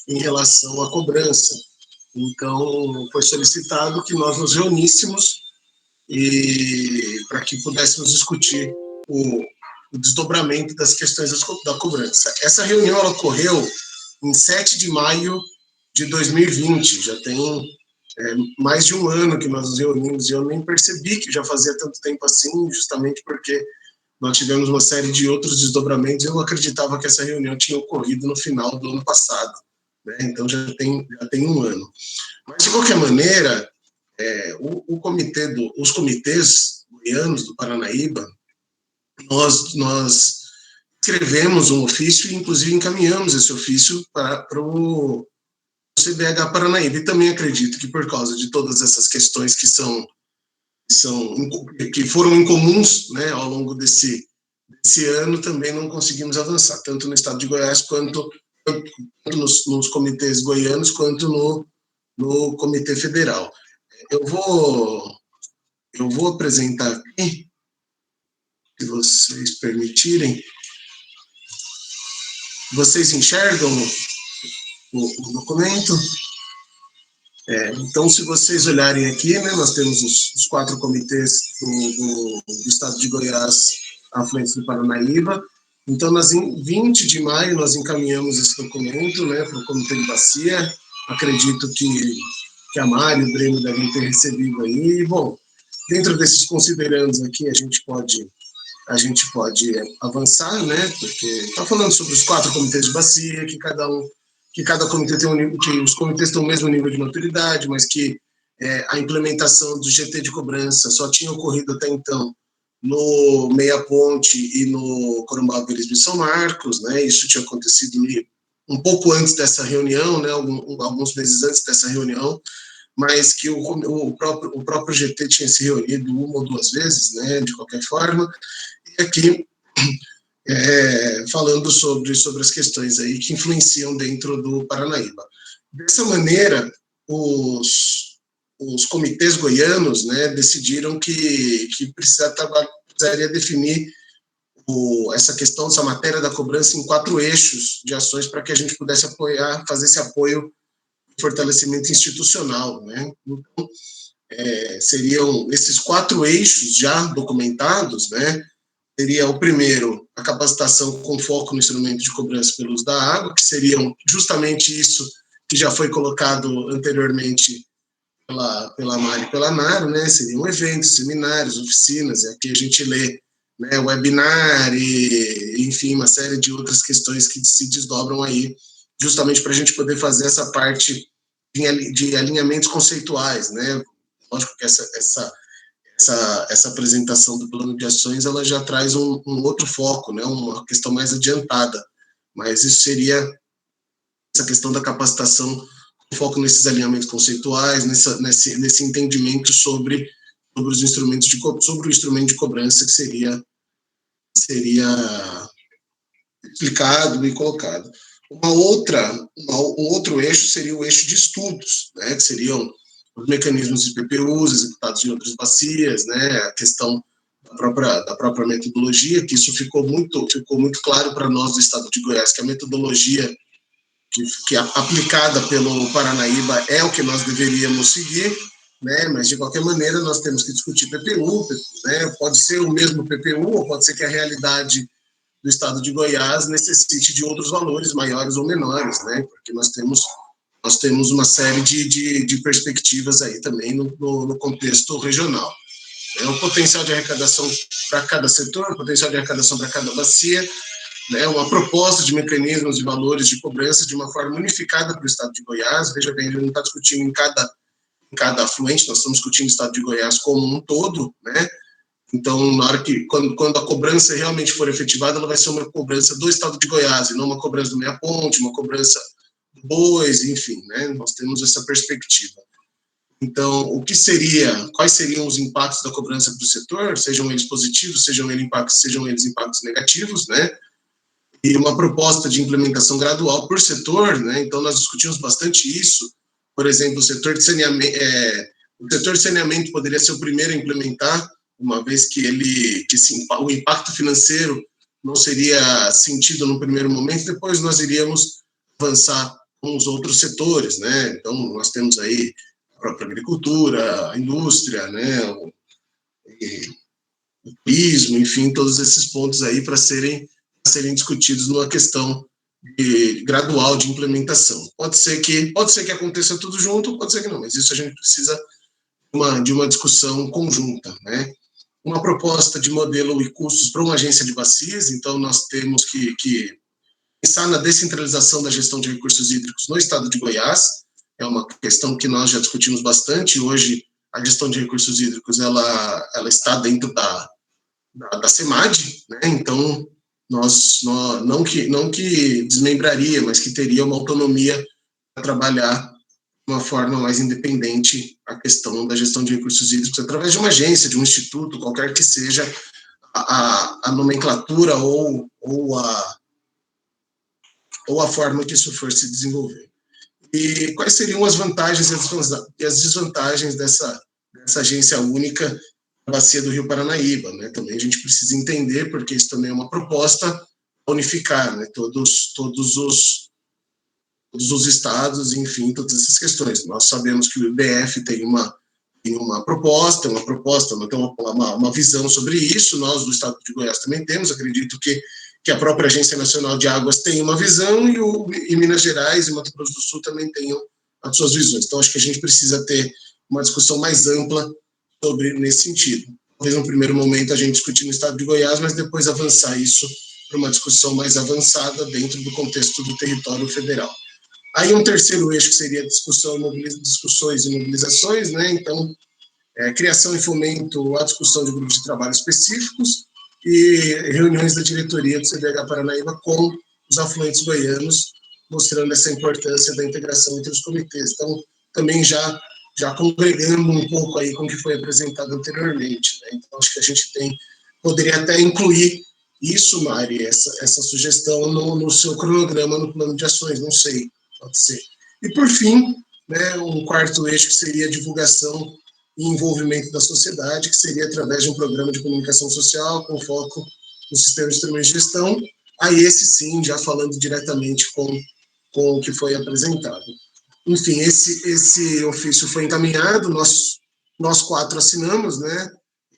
em relação à cobrança. Então, foi solicitado que nós nos reuníssemos e para que pudéssemos discutir o desdobramento das questões da cobrança. Essa reunião ela ocorreu em 7 de maio de 2020, já tem mais de um ano que nós nos reunimos, e eu nem percebi que já fazia tanto tempo assim, justamente porque nós tivemos uma série de outros desdobramentos, e eu acreditava que essa reunião tinha ocorrido no final do ano passado, né? Então já tem um ano. Mas, de qualquer maneira, os comitês goianos do Paranaíba, nós escrevemos um ofício e, inclusive, encaminhamos esse ofício para o CBH Paranaíba. E também acredito que, por causa de todas essas questões que foram incomuns, né, ao longo desse ano, também não conseguimos avançar, tanto no estado de Goiás, quanto nos comitês goianos, quanto no Comitê Federal. Eu vou apresentar aqui, se vocês permitirem. Vocês enxergam o documento? Então, se vocês olharem aqui, né, nós temos os 4 comitês do estado de Goiás, afluentes do Paranaíba. Então, em 20 de maio, nós encaminhamos esse documento, né, para o Comitê de Bacia. Acredito que a Mari e o Breno devem ter recebido aí. Bom, dentro desses considerandos aqui, a gente pode avançar, né, porque está falando sobre os 4 comitês de bacia, que cada comitê tem que os comitês têm o mesmo nível de maturidade, mas que a implementação do GT de cobrança só tinha ocorrido até então no Meia Ponte e no Corumbá, Verismo e São Marcos, né? Isso tinha acontecido um pouco antes dessa reunião, né? Alguns meses antes dessa reunião, mas que o próprio GT tinha se reunido 1 ou 2 vezes, né? De qualquer forma, e aqui falando sobre as questões aí que influenciam dentro do Paranaíba. Dessa maneira, os comitês goianos, né, decidiram que precisaria definir essa questão, essa matéria da cobrança em 4 eixos de ações para que a gente pudesse fazer esse apoio e fortalecimento institucional, né? Então, seriam esses 4 eixos já documentados, né? Seria o primeiro, a capacitação com foco no instrumento de cobrança pelo uso da água, que seriam justamente isso que já foi colocado anteriormente pela Mari e pela Nara, né? Seriam eventos, seminários, oficinas, e aqui a gente lê, né, webinar e, enfim, uma série de outras questões que se desdobram aí, justamente para a gente poder fazer essa parte de alinhamentos conceituais, né? Lógico que essa apresentação do plano de ações, ela já traz um outro foco, né, uma questão mais adiantada, mas isso seria essa questão da capacitação, com foco nesses alinhamentos conceituais, nesse entendimento sobre os instrumentos sobre o instrumento de cobrança que seria explicado e colocado. Um outro eixo seria o eixo de estudos, né, que seriam os mecanismos de PPUs executados em outras bacias, né, a questão da própria metodologia, que isso ficou muito claro para nós do Estado de Goiás, que a metodologia que é aplicada pelo Paranaíba é o que nós deveríamos seguir, né? Mas, de qualquer maneira, nós temos que discutir PPU, né? Pode ser o mesmo PPU, ou pode ser que a realidade do Estado de Goiás necessite de outros valores maiores ou menores, né? Porque nós temos uma série de perspectivas aí também no contexto regional. O potencial de arrecadação para cada setor, o potencial de arrecadação para cada bacia, né, uma proposta de mecanismos e valores de cobrança de uma forma unificada para o Estado de Goiás. Veja bem, ele não está discutindo em cada afluente, nós estamos discutindo o Estado de Goiás como um todo, né? Então, na hora que, quando a cobrança realmente for efetivada, ela vai ser uma cobrança do Estado de Goiás, e não uma cobrança do Meia Ponte, uma cobrança do Bois, enfim, né? Nós temos essa perspectiva. Então, quais seriam os impactos da cobrança para o setor, sejam eles positivos, sejam eles impactos negativos, né? E uma proposta de implementação gradual por setor, né? Então, nós discutimos bastante isso. Por exemplo, o setor de saneamento poderia ser o primeiro a implementar, uma vez que o impacto financeiro não seria sentido no primeiro momento, depois nós iríamos avançar com os outros setores, né? Então, nós temos aí a própria agricultura, a indústria, né? O turismo, enfim, todos esses pontos aí para serem discutidos numa questão gradual de implementação. Pode ser que aconteça tudo junto, pode ser que não, mas isso a gente precisa de uma discussão conjunta, né? Uma proposta de modelo e custos para uma agência de bacias, então nós temos que pensar na descentralização da gestão de recursos hídricos no estado de Goiás, é uma questão que nós já discutimos bastante. Hoje a gestão de recursos hídricos ela está dentro da CEMAD, né? Então não que desmembraria, mas que teria uma autonomia para trabalhar de uma forma mais independente a questão da gestão de recursos hídricos através de uma agência, de um instituto, qualquer que seja a nomenclatura ou a forma que isso for se desenvolver. E quais seriam as vantagens e as desvantagens dessa agência única na bacia do Rio Paranaíba, né? Também a gente precisa entender, porque isso também é uma proposta unificar, né? Todos os estados, enfim, todas essas questões. Nós sabemos que o IBF tem uma proposta, uma visão sobre isso. Nós do estado de Goiás também temos. Acredito que a própria Agência Nacional de Águas tem uma visão e Minas Gerais e Mato Grosso do Sul também tenham as suas visões. Então, acho que a gente precisa ter uma discussão mais ampla nesse sentido. Talvez no primeiro momento a gente discutir no estado de Goiás, mas depois avançar isso para uma discussão mais avançada dentro do contexto do território federal. Aí um terceiro eixo que seria discussões e mobilizações, né? Então, criação e fomento à discussão de grupos de trabalho específicos e reuniões da diretoria do CDH Paranaíba com os afluentes goianos, mostrando essa importância da integração entre os comitês. Então, também já congregando um pouco aí com o que foi apresentado anteriormente, né? Então, acho que a gente poderia até incluir isso, Mari, essa sugestão no seu cronograma, no plano de ações, não sei, pode ser. E, por fim, né, um quarto eixo que seria a divulgação e envolvimento da sociedade, que seria através de um programa de comunicação social com foco no sistema de instrumentos de gestão, aí esse sim, já falando diretamente com o que foi apresentado. Enfim, esse ofício foi encaminhado, nós quatro assinamos, né?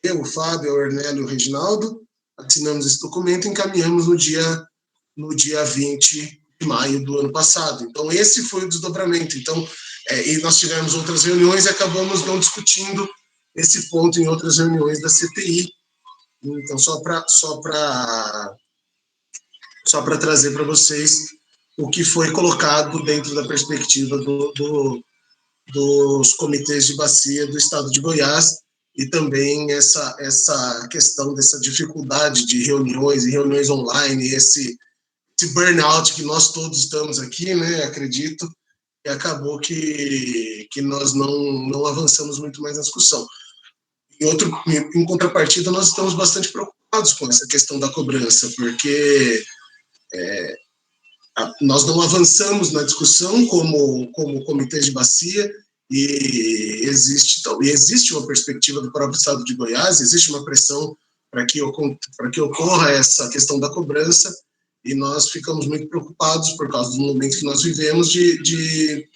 Eu, o Fábio, o Ornélio e o Reginaldo, assinamos esse documento e encaminhamos no dia 20 de maio do ano passado. Então, esse foi o desdobramento. Então, e nós tivemos outras reuniões e acabamos não discutindo esse ponto em outras reuniões da CTI. Então, só para trazer para vocês o que foi colocado dentro da perspectiva dos comitês de bacia do estado de Goiás, e também essa questão dessa dificuldade de reuniões e reuniões online, esse burnout que nós todos estamos aqui, né, acredito, e acabou que nós não avançamos muito mais na discussão. Em contrapartida, nós estamos bastante preocupados com essa questão da cobrança, porque nós não avançamos na discussão como comitês de bacia, e existe uma perspectiva do próprio estado de Goiás, existe uma pressão para que ocorra essa questão da cobrança, e nós ficamos muito preocupados por causa do momento que nós vivemos de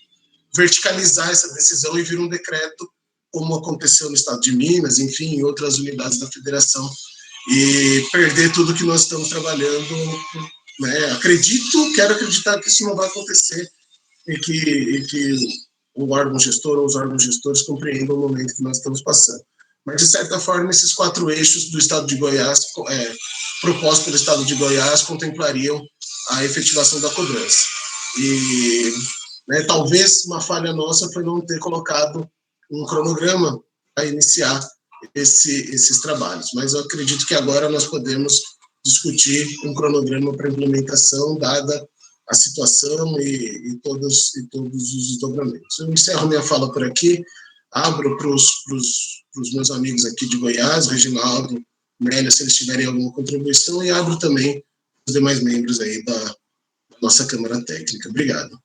verticalizar essa decisão e vir um decreto, como aconteceu no estado de Minas, enfim, em outras unidades da federação, e perder tudo que nós estamos trabalhando, né? Quero acreditar que isso não vai acontecer e que o órgão gestor ou os órgãos gestores compreendam o momento que nós estamos passando. Mas, de certa forma, esses 4 eixos do estado de Goiás, propostos pelo estado de Goiás, contemplariam a efetivação da cobrança. E, né, talvez uma falha nossa foi não ter colocado um cronograma para iniciar esses trabalhos, mas eu acredito que agora nós podemos discutir um cronograma para implementação, dada a situação e todos os desdobramentos. Eu encerro minha fala por aqui, abro para os meus amigos aqui de Goiás, Reginaldo, Nélia, se eles tiverem alguma contribuição, e abro também os demais membros aí da nossa Câmara Técnica. Obrigado.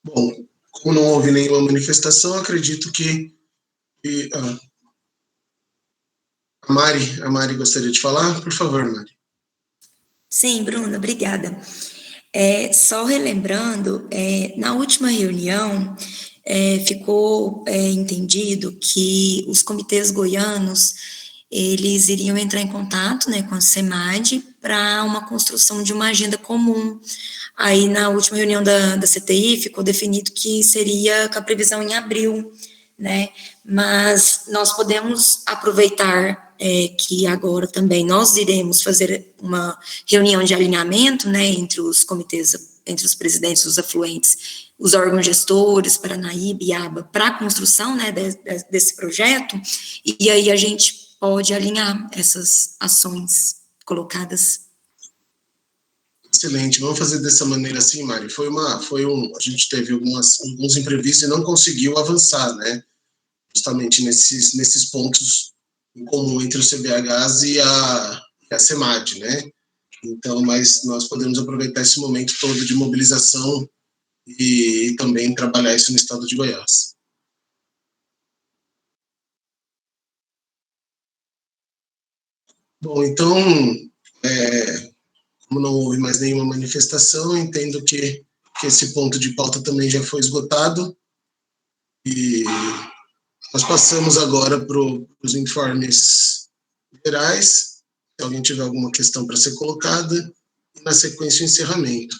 Bom, como não houve nenhuma manifestação, acredito que a Mari gostaria de falar. Por favor, Mari. Sim, Bruna, obrigada. Só relembrando, na última reunião, ficou entendido que os comitês goianos, eles iriam entrar em contato, né, com a SEMAD para uma construção de uma agenda comum. Aí, na última reunião da CTI, ficou definido que seria com a previsão em abril, né, mas nós podemos aproveitar que agora também nós iremos fazer uma reunião de alinhamento, né, entre os comitês, entre os presidentes dos afluentes, os órgãos gestores, Paranaíba e ABA, para a construção, né, desse projeto, e aí a gente pode alinhar essas ações colocadas. Excelente, vamos fazer dessa maneira assim, Mari. A gente teve alguns imprevistos e não conseguiu avançar, né, justamente nesses pontos em comum entre o CBHs e a SEMAD, né? Então, mas nós podemos aproveitar esse momento todo de mobilização e também trabalhar isso no estado de Goiás. Bom, então, como não houve mais nenhuma manifestação, entendo que esse ponto de pauta também já foi esgotado, e nós passamos agora para os informes gerais, se alguém tiver alguma questão para ser colocada, e na sequência o encerramento.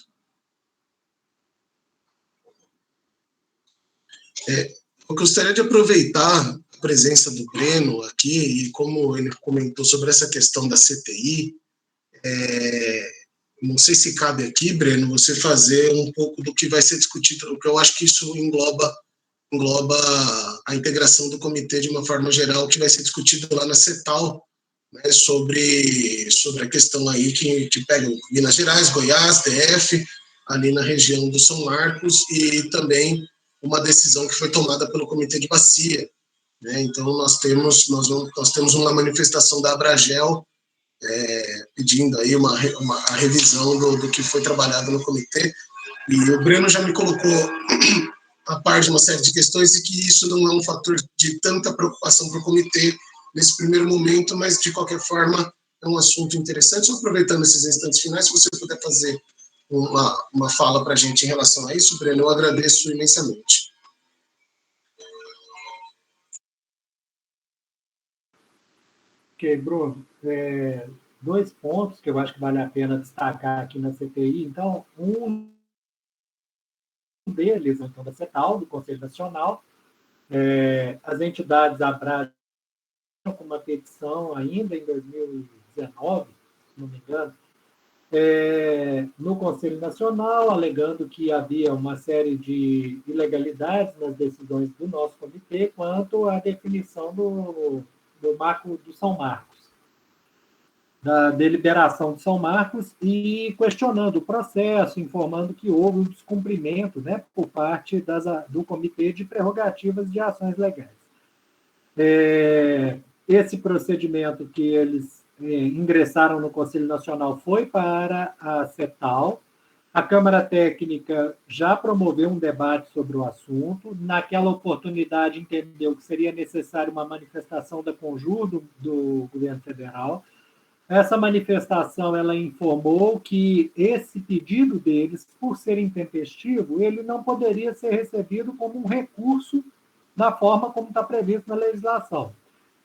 Eu gostaria de aproveitar a presença do Breno aqui, e como ele comentou sobre essa questão da CTI, não sei se cabe aqui, Breno, você fazer um pouco do que vai ser discutido, porque eu acho que isso engloba a integração do comitê de uma forma geral, que vai ser discutido lá na CETAL, né, sobre a questão aí que pega Minas Gerais, Goiás, DF, ali na região do São Marcos, e também uma decisão que foi tomada pelo Comitê de Bacia, né? Então, nós temos uma manifestação da Abragel pedindo aí a revisão do que foi trabalhado no comitê, e o Breno já me colocou a par de uma série de questões, e que isso não é um fator de tanta preocupação para o comitê nesse primeiro momento, mas, de qualquer forma, é um assunto interessante. Só aproveitando esses instantes finais, se você puder fazer uma fala para a gente em relação a isso, Breno, eu agradeço imensamente. Ok, Bruno. 2 pontos que eu acho que vale a pena destacar aqui na CPI. Então, um deles, então, da CETAL, do Conselho Nacional, as entidades abraçam com uma petição ainda em 2019, se não me engano, no Conselho Nacional, alegando que havia uma série de ilegalidades nas decisões do nosso comitê quanto à definição do marco do São Marcos, da deliberação de São Marcos, e questionando o processo, informando que houve um descumprimento, né, por parte do Comitê de Prerrogativas de Ações Legais. Esse procedimento que eles ingressaram no Conselho Nacional foi para a CETAL. A Câmara Técnica já promoveu um debate sobre o assunto. Naquela oportunidade, entendeu que seria necessária uma manifestação da Conjur do governo federal. Essa manifestação ela informou que esse pedido deles, por ser intempestivo, ele não poderia ser recebido como um recurso da forma como está previsto na legislação,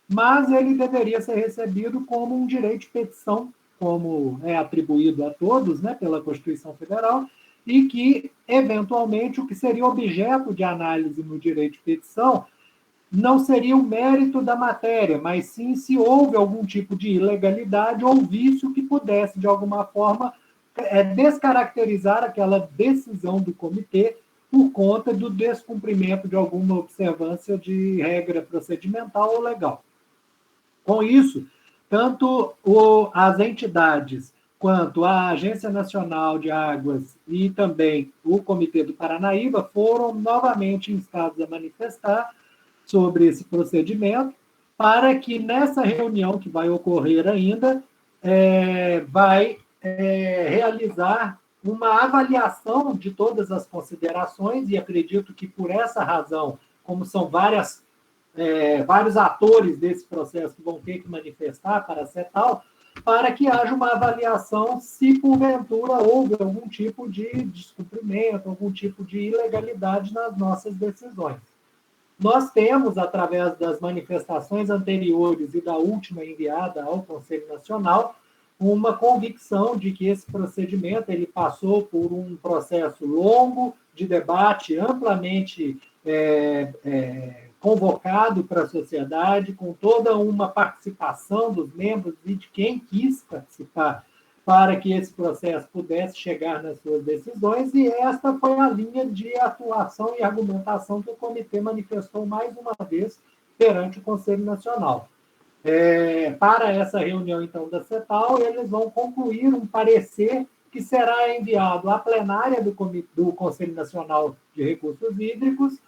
mas ele deveria ser recebido como um direito de petição, como é atribuído a todos, né, pela Constituição Federal, e que, eventualmente, o que seria objeto de análise no direito de petição não seria o mérito da matéria, mas sim se houve algum tipo de ilegalidade ou vício que pudesse, de alguma forma, descaracterizar aquela decisão do comitê por conta do descumprimento de alguma observância de regra procedimental ou legal. Com isso, tanto as entidades quanto a Agência Nacional de Águas e também o Comitê do Paranaíba foram novamente instados a manifestar sobre esse procedimento, para que nessa reunião que vai ocorrer ainda, vai realizar uma avaliação de todas as considerações, e acredito que por essa razão, como são vários atores desse processo que vão ter que manifestar para a CETAL, para que haja uma avaliação se, porventura, houve algum tipo de descumprimento, algum tipo de ilegalidade nas nossas decisões. Nós temos, através das manifestações anteriores e da última enviada ao Conselho Nacional, uma convicção de que esse procedimento ele passou por um processo longo de debate, amplamente convocado para a sociedade, com toda uma participação dos membros e de quem quis participar, para que esse processo pudesse chegar nas suas decisões, e esta foi a linha de atuação e argumentação que o comitê manifestou mais uma vez perante o Conselho Nacional. Para essa reunião, então, da CETAL, eles vão concluir um parecer que será enviado à plenária do Conselho Nacional de Recursos Hídricos,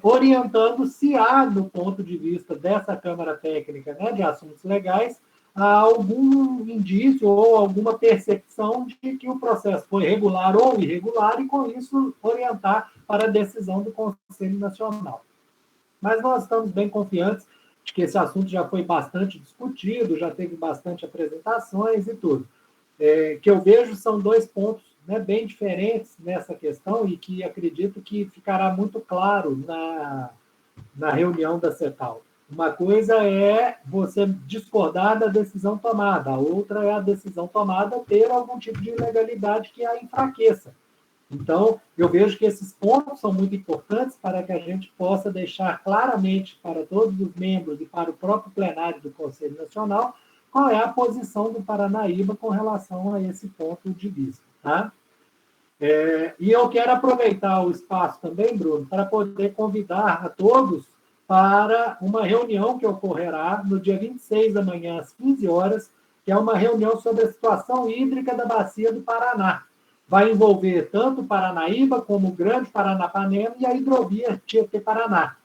orientando se há, do ponto de vista dessa Câmara Técnica, né, de Assuntos Legais, algum indício ou alguma percepção de que o processo foi regular ou irregular e, com isso, orientar para a decisão do Conselho Nacional. Mas nós estamos bem confiantes de que esse assunto já foi bastante discutido, já teve bastante apresentações e tudo. Que eu vejo são dois pontos, né, bem diferentes nessa questão e que acredito que ficará muito claro na reunião da CETAL. Uma coisa é você discordar da decisão tomada, a outra é a decisão tomada ter algum tipo de ilegalidade que a enfraqueça. Então, eu vejo que esses pontos são muito importantes para que a gente possa deixar claramente para todos os membros e para o próprio plenário do Conselho Nacional qual é a posição do Paranaíba com relação a esse ponto de vista. Tá? E eu quero aproveitar o espaço também, Bruno, para poder convidar a todos para uma reunião que ocorrerá no dia 26 da manhã, às 15 horas, que é uma reunião sobre a situação hídrica da Bacia do Paraná. Vai envolver tanto o Paranaíba como o Grande Paranapanema e a hidrovia Tietê-Paraná.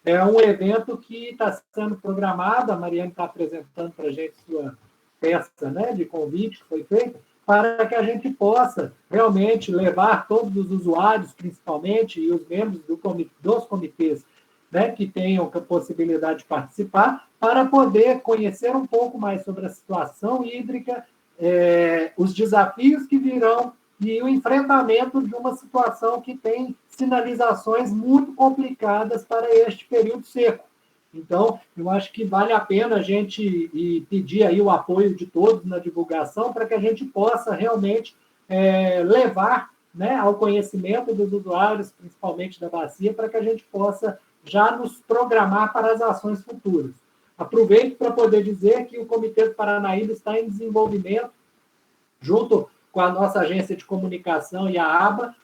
É um evento que está sendo programado, a Mariane está apresentando para a gente sua peça, né, de convite que foi feita, para que a gente possa realmente levar todos os usuários, principalmente, e os membros dos comitês, né, que tenham a possibilidade de participar, para poder conhecer um pouco mais sobre a situação hídrica, os desafios que virão e o enfrentamento de uma situação que tem sinalizações muito complicadas para este período seco. Então, eu acho que vale a pena a gente pedir aí o apoio de todos na divulgação para que a gente possa realmente levar, né, ao conhecimento dos usuários, principalmente da bacia, para que a gente possa já nos programar para as ações futuras. Aproveito para poder dizer que o Comitê do Paranaíba está em desenvolvimento, junto com a nossa agência de comunicação e a ABA.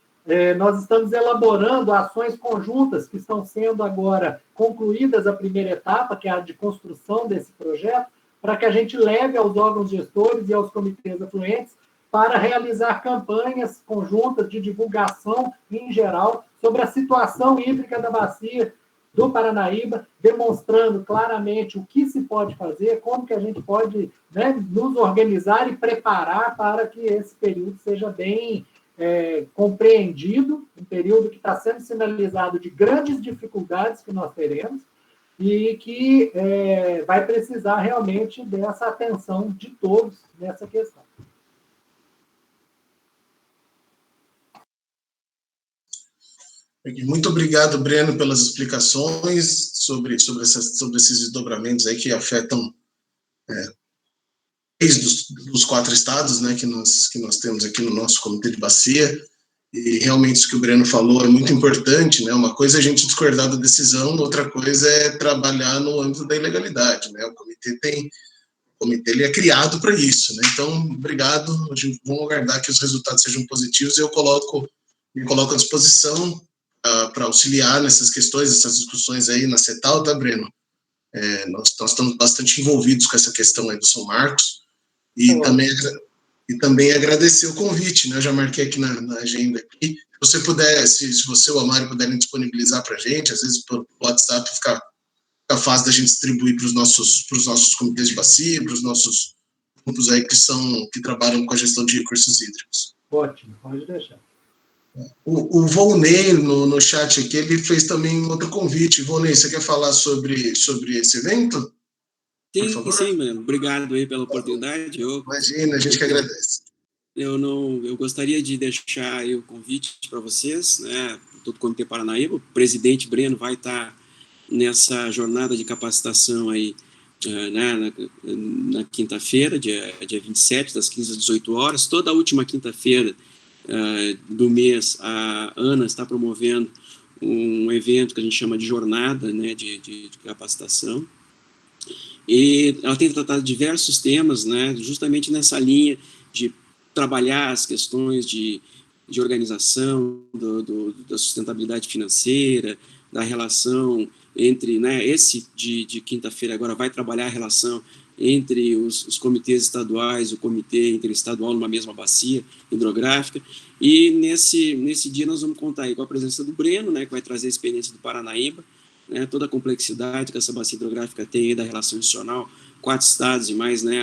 Nós estamos elaborando ações conjuntas que estão sendo agora concluídas a primeira etapa, que é a de construção desse projeto, para que a gente leve aos órgãos gestores e aos comitês afluentes para realizar campanhas conjuntas de divulgação em geral sobre a situação hídrica da bacia, do Paranaíba, demonstrando claramente o que se pode fazer, como que a gente pode, né, nos organizar e preparar para que esse período seja bem compreendido, um período que está sendo sinalizado de grandes dificuldades que nós teremos e que vai precisar realmente dessa atenção de todos nessa questão. Muito obrigado, Breno, pelas explicações sobre esses desdobramentos aí que afetam dos 4 estados, né, que nós temos aqui no nosso Comitê de Bacia, e realmente isso que o Breno falou é muito importante, né, uma coisa é a gente discordar da decisão, outra coisa é trabalhar no âmbito da ilegalidade, né, o comitê ele é criado para isso, né, então, obrigado, vamos aguardar que os resultados sejam positivos e eu me coloco à disposição para auxiliar nessas questões, essas discussões aí na CETAL, tá, Breno? Nós estamos bastante envolvidos com essa questão aí do São Marcos, e também agradecer o convite, né? Eu já marquei aqui na agenda aqui. Se você puder, se você ou a Mari puderem disponibilizar para a gente, às vezes pelo WhatsApp fica fácil da gente distribuir para os nossos comitês de bacia, para os nossos grupos aí que trabalham com a gestão de recursos hídricos. Ótimo, pode deixar. O Volney, no chat aqui, ele fez também outro convite. Volney, você quer falar sobre esse evento? Sim, mano. Obrigado aí pela oportunidade. Imagina, a gente que agradece. Eu gostaria de deixar aí o convite para vocês, né, todo o Comitê Paranaíba. O presidente Breno vai estar nessa jornada de capacitação aí, né, na quinta-feira, dia 27, das 15 às 18 horas. Toda a última quinta-feira do mês, a Ana está promovendo um evento que a gente chama de jornada, né, de capacitação. E ela tem tratado diversos temas, né, justamente nessa linha de trabalhar as questões de organização, da sustentabilidade financeira, da relação entre, né, esse de quinta-feira agora vai trabalhar a relação entre os comitês estaduais, o comitê interestadual numa mesma bacia hidrográfica, e nesse dia nós vamos contar aí com a presença do Breno, né, que vai trazer a experiência do Paranaíba, né, toda a complexidade que essa bacia hidrográfica tem aí da relação institucional, 4 estados e mais, né,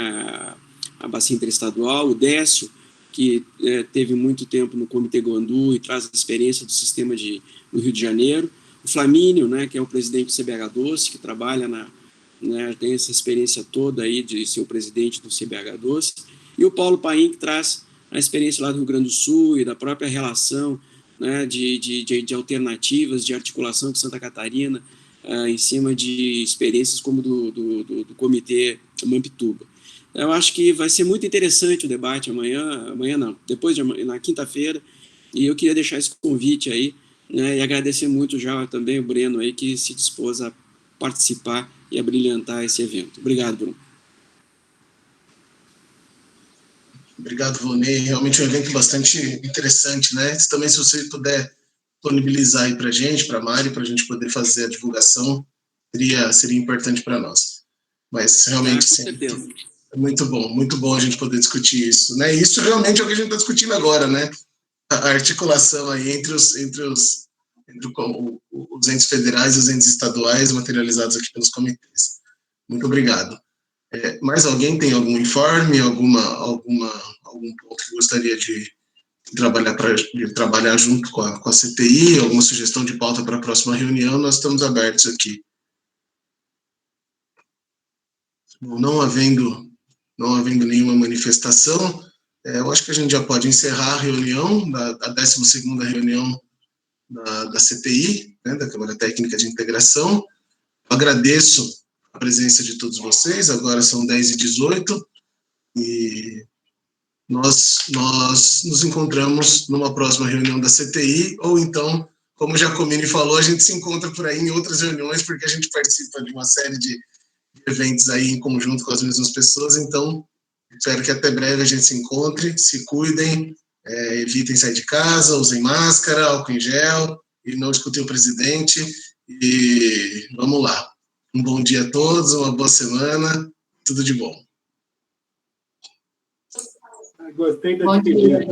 a bacia interestadual, o Décio, que teve muito tempo no Comitê Guandu e traz a experiência do sistema do Rio de Janeiro, o Flamínio, né, que é o presidente do CBH Doce, que trabalha né, tem essa experiência toda aí de ser o presidente do CBH Doce, e o Paulo Paim, que traz a experiência lá do Rio Grande do Sul e da própria relação, né, de alternativas, de articulação com Santa Catarina, em cima de experiências como do Comitê Mampituba. Eu acho que vai ser muito interessante o debate amanhã não, na quinta-feira, e eu queria deixar esse convite aí, né, e agradecer muito já também o Breno aí, que se dispôs a participar e a brilhantar esse evento. Obrigado, Bruno. Obrigado, Volney. Realmente um evento bastante interessante, né? Também, se você puder disponibilizar aí para a gente, para a Mari, para a gente poder fazer a divulgação, seria importante para nós. Mas realmente, com sim, certeza. é muito bom a gente poder discutir isso, né? E isso realmente é o que a gente está discutindo agora, né? A articulação aí entre os entes federais e os entes estaduais materializados aqui pelos comitês. Muito obrigado. Mais alguém tem algum informe, algum ponto que gostaria de trabalhar junto com a CTI, alguma sugestão de pauta para a próxima reunião? Nós estamos abertos aqui. Não havendo nenhuma manifestação, eu acho que a gente já pode encerrar a reunião, a 12ª reunião da CTI, né, da Câmara Técnica de Integração. Agradeço a presença de todos vocês, agora são 10h18, e nós nos encontramos numa próxima reunião da CTI, ou então, como o Giacomini falou, a gente se encontra por aí em outras reuniões, porque a gente participa de uma série de eventos aí em conjunto com as mesmas pessoas, então espero que até breve a gente se encontre, se cuidem, evitem sair de casa, usem máscara, álcool em gel, e não escutem o presidente, e vamos lá. Um bom dia a todos, uma boa semana, tudo de bom. Gostei da despedida.